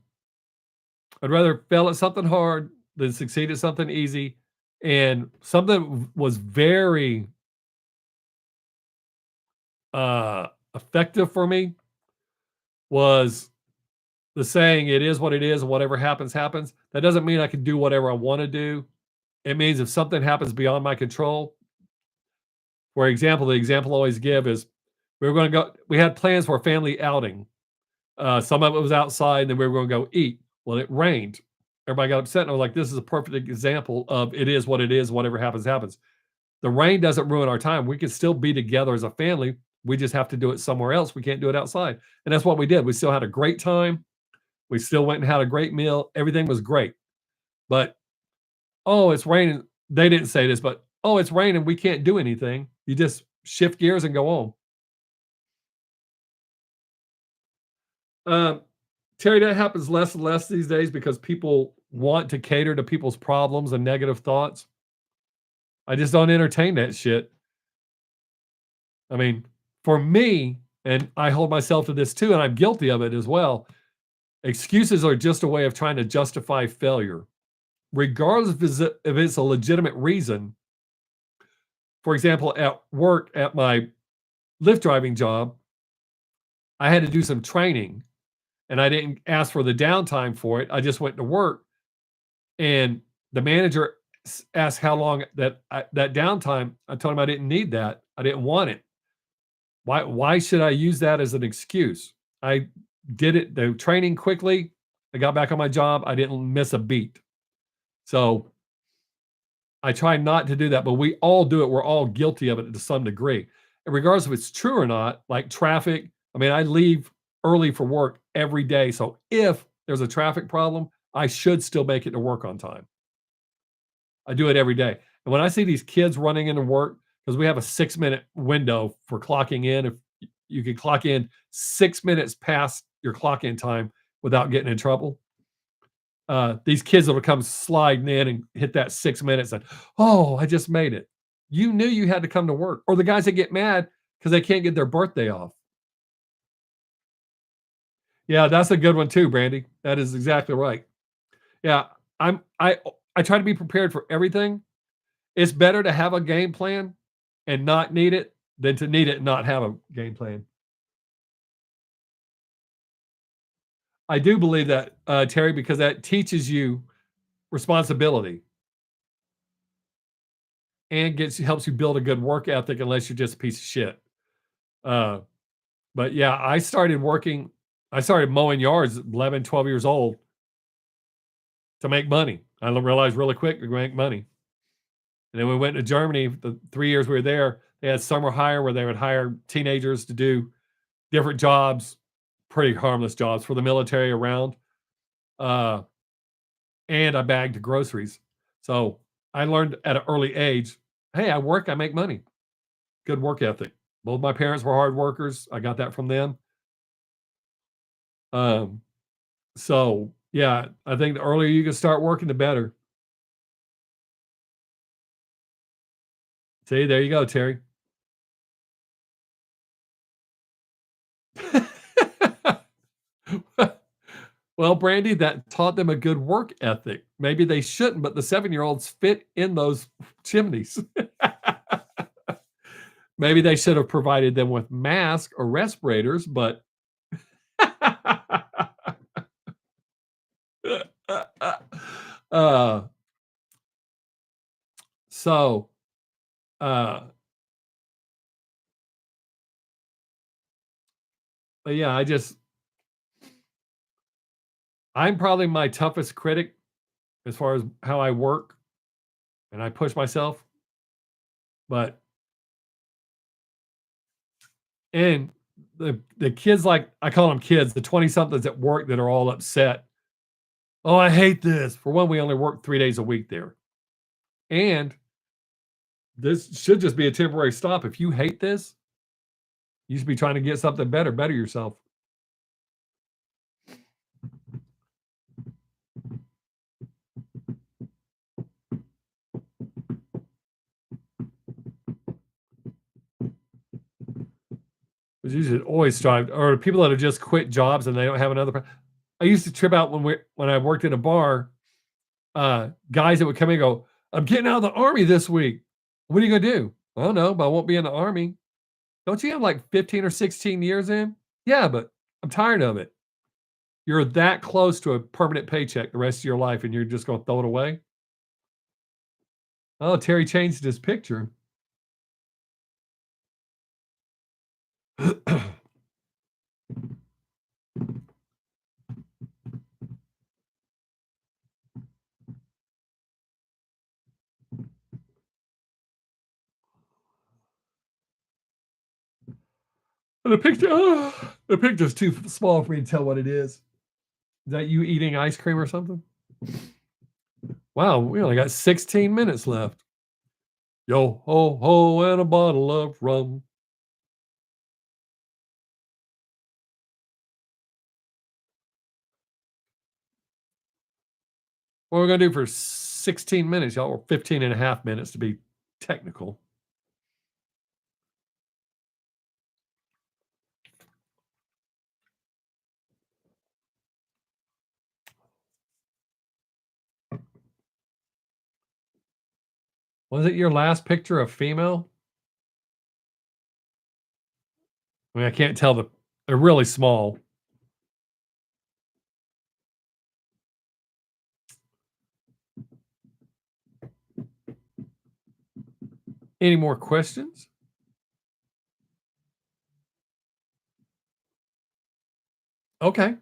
rather fail at something hard than succeed at something easy. And something was very effective for me was the saying, "It is what it is, and whatever happens, happens." That doesn't mean I can do whatever I want to do. It means if something happens beyond my control, for example, the example I always give is we were going to go, we had plans for a family outing. Some of it was outside, and then we were going to go eat. Well, it rained. Everybody got upset, and I was like, this is a perfect example of it is what it is, whatever happens, happens. The rain doesn't ruin our time. We can still be together as a family. We just have to do it somewhere else. We can't do it outside. And that's what we did. We still had a great time. We still went and had a great meal. Everything was great. But, oh, it's raining. They didn't say this, but, oh, it's raining. We can't do anything. You just shift gears and go on. Um, Terry, that happens less and less these days because people want to cater to people's problems and negative thoughts. I just don't entertain that shit. I mean, for me, and I hold myself to this too, and I'm guilty of it as well. Excuses are just a way of trying to justify failure, regardless if it's a legitimate reason. For example, at work, at my Lyft driving job, I had to do some training and I didn't ask for the downtime for it. I just went to work. And the manager asked how long that downtime. I told him I didn't need that. I didn't want it. Why should I use that as an excuse? I did it the training quickly. I got back on my job. I didn't miss a beat. So I try not to do that, but we all do it. We're all guilty of it to some degree. And regardless if it's true or not, like traffic, I mean, I leave early for work every day. So if there's a traffic problem, I should still make it to work on time. I do it every day. And when I see these kids running into work, because we have a 6-minute window for clocking in, if you can clock in 6 minutes past your clock in time without getting in trouble. These kids will come sliding in and hit that 6 minutes and, oh, I just made it. You knew you had to come to work. Or the guys that get mad because they can't get their birthday off. Yeah, that's a good one too, Brandy. That is exactly right. Yeah, I try to be prepared for everything. It's better to have a game plan and not need it than to need it and not have a game plan. I do believe that, Terry, because that teaches you responsibility and helps you build a good work ethic unless you're just a piece of shit. Uh, but yeah, I started mowing yards at 11, 12 years old to make money. I realized really quick to make money. And then we went to Germany. The 3 years we were there, they had summer hire where they would hire teenagers to do different jobs, pretty harmless jobs for the military around. Uh, and I bagged groceries. So I learned at an early age, hey, I work, I make money. Good work ethic. Both my parents were hard workers. I got that from them. Um, so yeah, I think the earlier you can start working, the better. See, there you go, Terry. Well, Brandy, that taught them a good work ethic. Maybe they shouldn't, but the 7-year-olds fit in those chimneys. Maybe they should have provided them with masks or respirators, but uh, so uh, but yeah, I'm probably my toughest critic as far as how I work and I push myself. But and the kids, like I call them kids, the 20 somethings at work that are all upset. Oh, I hate this. For one, we only work 3 days a week there. And this should just be a temporary stop. If you hate this, you should be trying to get something better yourself. Because you should always strive, or people that have just quit jobs and they don't have another. I used to trip out when I worked in a bar. Guys that would come in and go, "I'm getting out of the army this week. What are you gonna do?" I don't know, but I won't be in the army. Don't you have like 15 or 16 years in? Yeah, but I'm tired of it. You're that close to a permanent paycheck the rest of your life, and you're just gonna throw it away. Oh, Terry changed his picture. The picture's too small for me to tell what it is. Is that you eating ice cream or something? Wow, we only got 16 minutes left. Yo ho ho and a bottle of rum. What we're gonna do for 16 minutes, y'all, or 15 and a half minutes to be technical. Was it your last picture of female? I mean, I can't tell they're really small. Any more questions? Okay.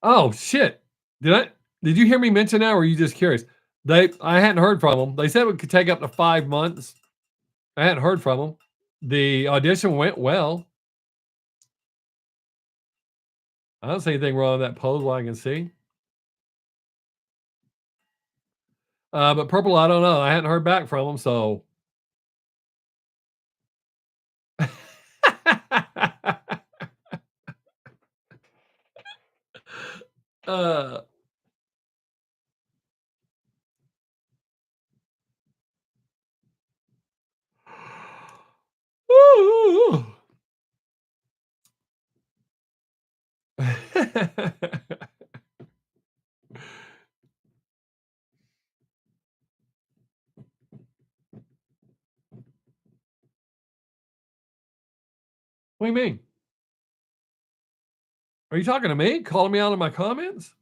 Oh shit! Did you hear me mention that, or were you just curious? I hadn't heard from them. They said it could take up to 5 months. I hadn't heard from them. The audition went well. I don't see anything wrong with that pose, what I can see. But Purple, I don't know. I hadn't heard back from them, so. uh, Woo! What do you mean? Are you talking to me? Calling me out in my comments?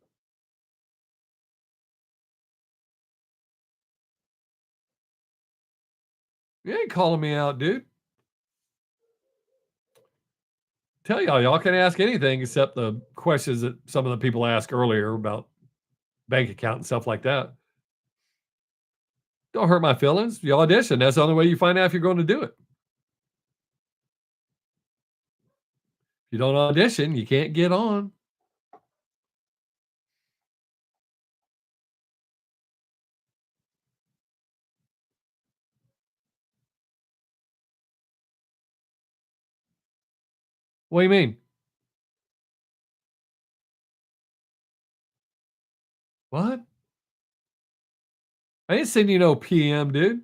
You ain't calling me out, dude. Tell y'all can ask anything except the questions that some of the people asked earlier about bank account and stuff like that. Don't hurt my feelings. You audition. That's the only way you find out if you're going to do it. If you don't audition, you can't get on. What do you mean? What? I ain't sending you no PM, dude.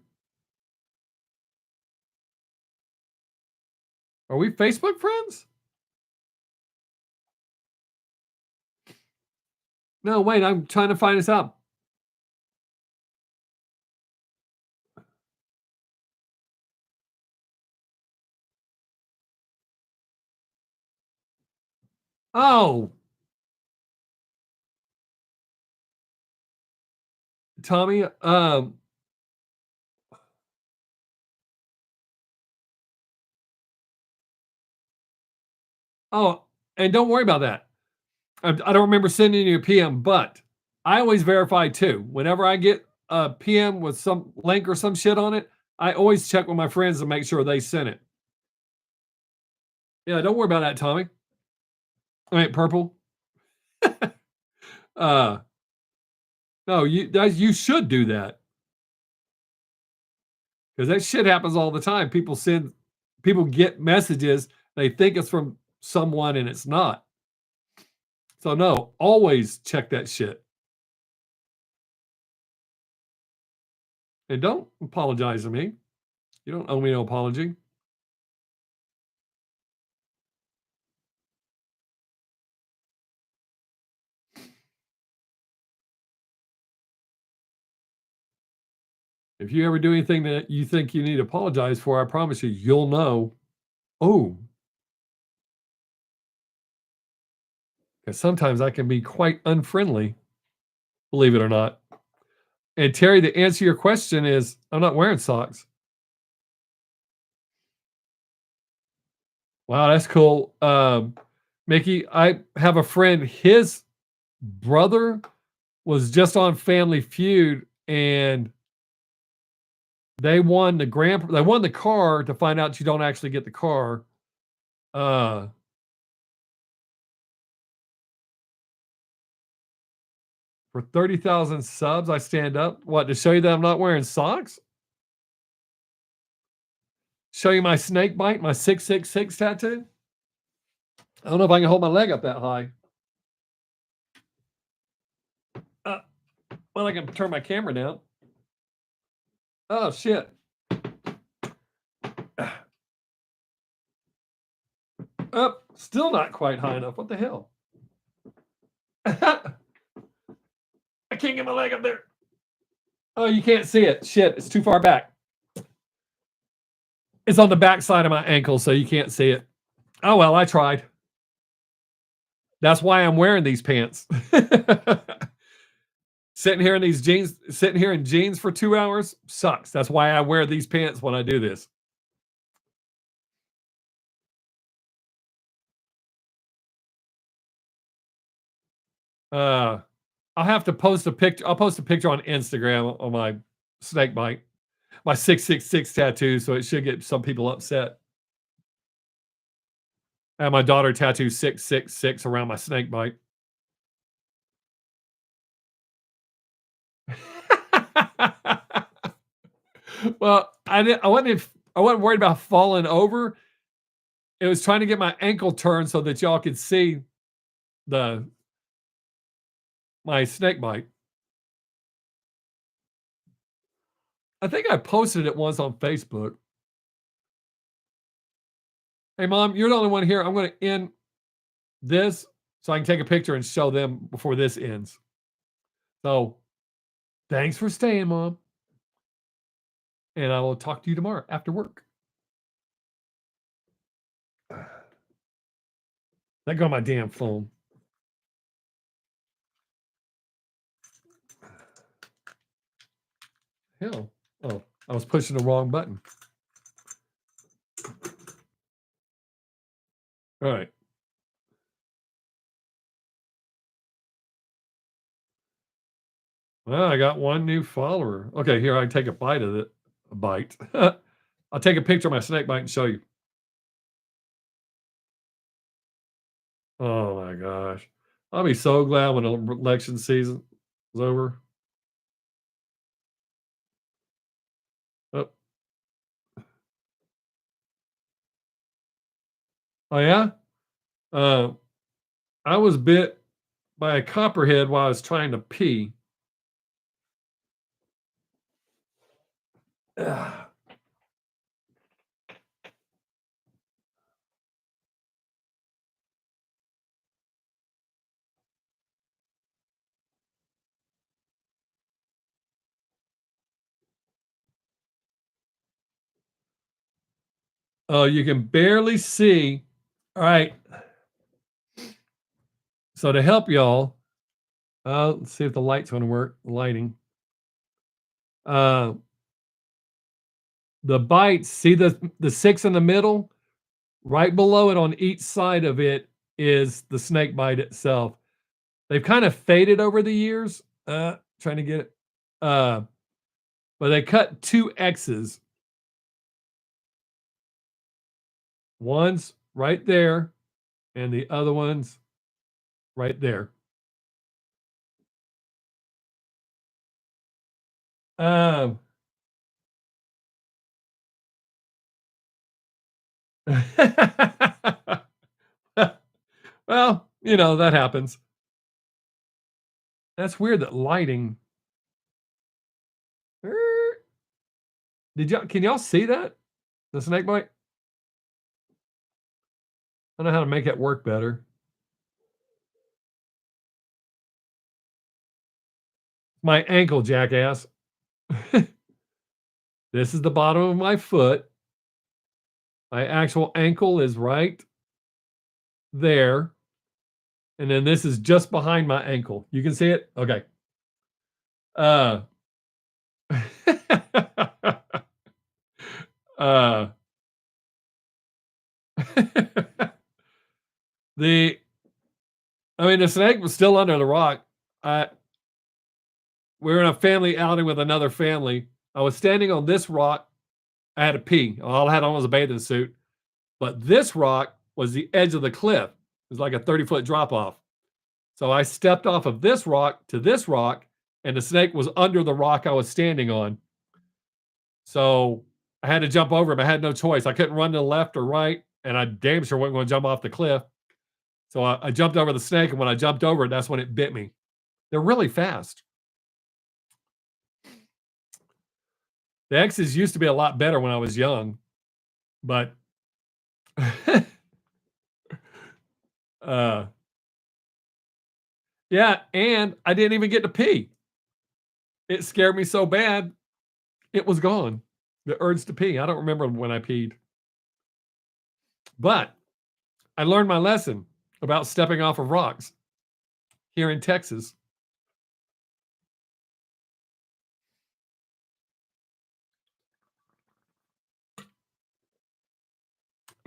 Are we Facebook friends? No, wait, I'm trying to find this out. Oh, Tommy, oh, and don't worry about that. I don't remember sending you a PM, but I always verify too. Whenever I get a PM with some link or some shit on it, I always check with my friends to make sure they sent it. Yeah, don't worry about that, Tommy. All right, Purple. uh, no, you should do that because that shit happens all the time. People get messages, they think it's from someone and it's not. So no, always check that shit. And don't apologize to me. You don't owe me no apology. If you ever do anything that you think you need to apologize for, I promise you, you'll know. Oh, because sometimes I can be quite unfriendly, believe it or not. And Terry, the answer to your question is I'm not wearing socks. Wow, that's cool. Mickey, I have a friend, his brother was just on Family Feud and they won the car to find out you don't actually get the car. For 30,000 subs, I stand up. What, to show you that I'm not wearing socks? Show you my snake bite, my 666 tattoo? I don't know if I can hold my leg up that high. Well, I can turn my camera down. Oh, shit. Oh, still not quite high enough. What the hell? I can't get my leg up there. Oh, you can't see it. Shit, it's too far back. It's on the back side of my ankle, so you can't see it. Oh, well, I tried. That's why I'm wearing these pants. Sitting here in these jeans, sitting here in jeans for 2 hours sucks. That's why I wear these pants when I do this. Uh, I'll have to post a picture. I'll post a picture on Instagram on my snake bite, my 666 tattoo, so it should get some people upset. I have my daughter tattoo 666 around my snake bite. Well, I wasn't worried about falling over. It was trying to get my ankle turned so that y'all could see the my snake bite. I think I posted it once on Facebook. Hey, mom, you're the only one here. I'm going to end this so I can take a picture and show them before this ends. So thanks for staying, mom. And I will talk to you tomorrow after work. Let go of my damn phone. Hell. Oh, I was pushing the wrong button. All right. Well, I got one new follower. Okay, here I take a bite of it. A bite. I'll take a picture of my snake bite and show you. Oh my gosh. I'll be so glad when the election season is over. Oh, oh yeah? Uh, I was bit by a copperhead while I was trying to pee. Ugh. Oh, you can barely see. All right. So to help y'all, let's see if the light's going to work. Lighting. Uh, the bites. See the six in the middle. Right below it, on each side of it, is the snake bite itself. They've kind of faded over the years. Trying to get it. But they cut two X's. One's right there, and the other one's right there. Um, well, that happens. That's weird that lighting. Can y'all see that? The snake bite? I don't know how to make it work better. My ankle, jackass. This is the bottom of my foot. My actual ankle is right there. And then this is just behind my ankle. You can see it? Okay. Uh, uh, the snake was still under the rock. We were in a family outing with another family. I was standing on this rock. I had to pee. All I had on was a bathing suit. But this rock was the edge of the cliff. It was like a 30-foot drop off. So I stepped off of this rock to this rock, and the snake was under the rock I was standing on. So I had to jump over him. I had no choice. I couldn't run to the left or right, and I damn sure wasn't going to jump off the cliff. So I jumped over the snake, and when I jumped over it, that's when it bit me. They're really fast. The X's used to be a lot better when I was young, but yeah, and I didn't even get to pee. It scared me so bad, it was gone. The urge to pee. I don't remember when I peed. But I learned my lesson about stepping off of rocks here in Texas.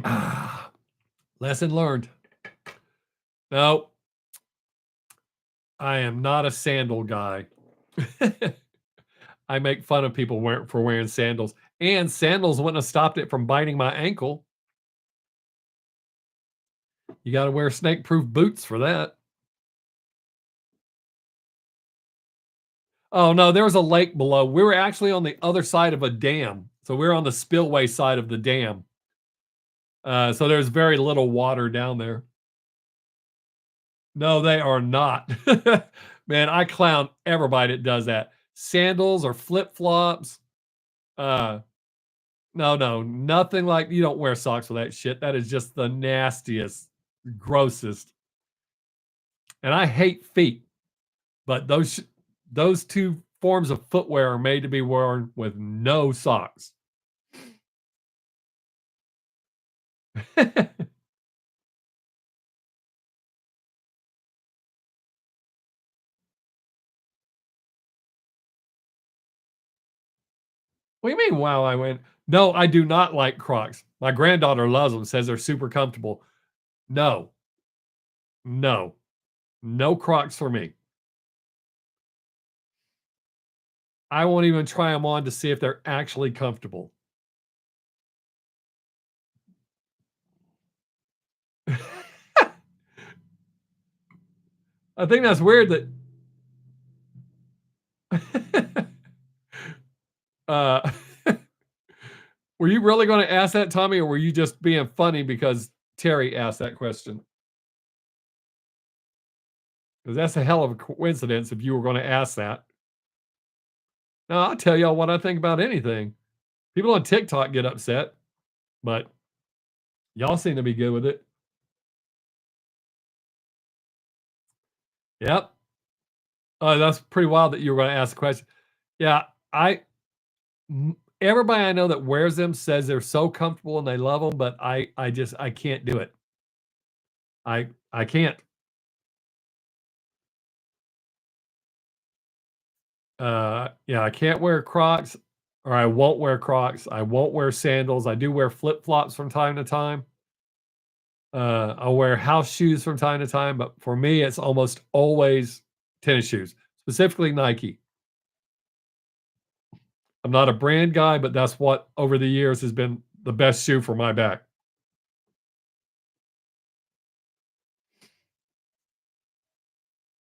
Ah, lesson learned. No, I am not a sandal guy. I make fun of people for wearing sandals, and sandals wouldn't have stopped it from biting my ankle. You got to wear snake-proof boots for that. Oh no, there was a lake below. We were actually on the other side of a dam, so we were on the spillway side of the dam. So there's very little water down there. No, they are not. Man, I clown everybody that does that. Sandals or flip-flops. Uh, no, nothing like you don't wear socks with that shit. That is just the nastiest, grossest. And I hate feet, but those two forms of footwear are made to be worn with no socks. What do you mean, wow, I went? No, I do not like Crocs. My granddaughter loves them, says they're super comfortable. No, no, no Crocs for me. I won't even try them on to see if they're actually comfortable. I think that's weird that uh were you really going to ask that, Tommy, or were you just being funny because Terry asked that question? Because that's a hell of a coincidence if you were going to ask that. Now, I'll tell y'all what I think about anything. People on TikTok get upset, but y'all seem to be good with it. Yep. Oh, that's pretty wild that you were going to ask the question. Yeah, everybody I know that wears them says they're so comfortable and they love them, but I can't do it. I can't. Yeah, I can't wear Crocs, or I won't wear Crocs. I won't wear sandals. I do wear flip-flops from time to time. I'll wear house shoes from time to time, but for me, it's almost always tennis shoes, specifically Nike. I'm not a brand guy, but that's what over the years has been the best shoe for my back.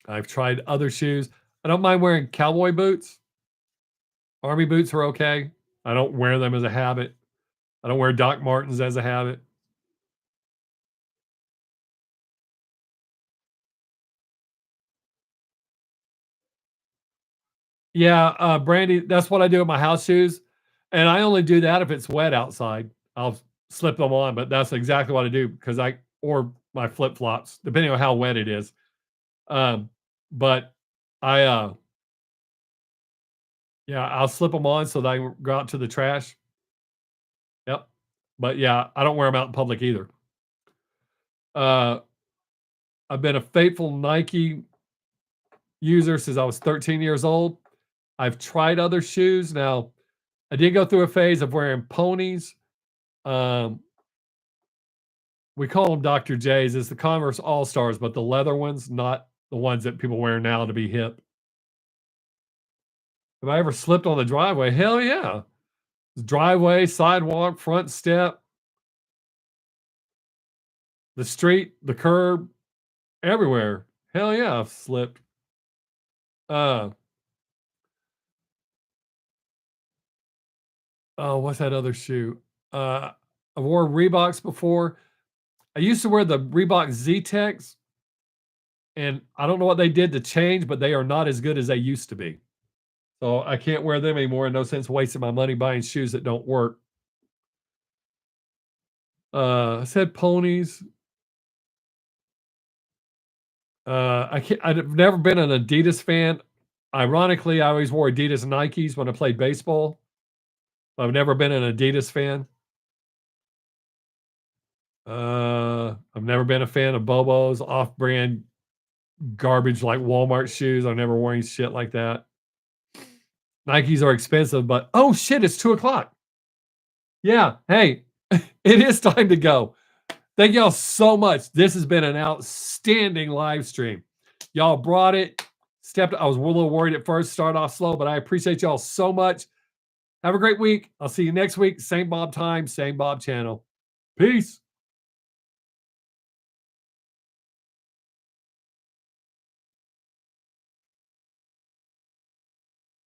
I've tried other shoes. I don't mind wearing cowboy boots. Army boots are okay. I don't wear them as a habit. I don't wear Doc Martens as a habit. Yeah, Brandy, that's what I do with my house shoes, and I only do that if it's wet outside. I'll slip them on, but that's exactly what I do because I or my flip-flops, depending on how wet it is. Um, but I, yeah, I'll slip them on so that I can go out to the trash. Yep. But yeah, I don't wear them out in public either. Uh, I've been a faithful Nike user since I was 13 years old. I've tried other shoes. Now, I did go through a phase of wearing ponies. Um, we call them Dr. J's. It's the Converse All Stars, but the leather ones, not the ones that people wear now to be hip. Have I ever slipped on the driveway? Hell yeah. Driveway, sidewalk, front step, the street, the curb, everywhere. Hell yeah, I've slipped. Uh, oh, what's that other shoe? I wore Reeboks before. I used to wear the Reebok Z-Tex, and I don't know what they did to change, but they are not as good as they used to be. So I can't wear them anymore. No sense wasting my money buying shoes that don't work. I said ponies. I've never been an Adidas fan. Ironically, I always wore Adidas Nikes when I played baseball. I've never been an Adidas fan. I've never been a fan of Bobo's off-brand garbage like Walmart shoes. I've never worn shit like that. Nikes are expensive, but oh shit, it's 2 o'clock. Yeah. Hey, It is time to go. Thank y'all so much. This has been an outstanding live stream. Y'all brought it. I was a little worried at first, start off slow, but I appreciate y'all so much. Have a great week. I'll see you next week. Same Bob time, same Bob channel. Peace.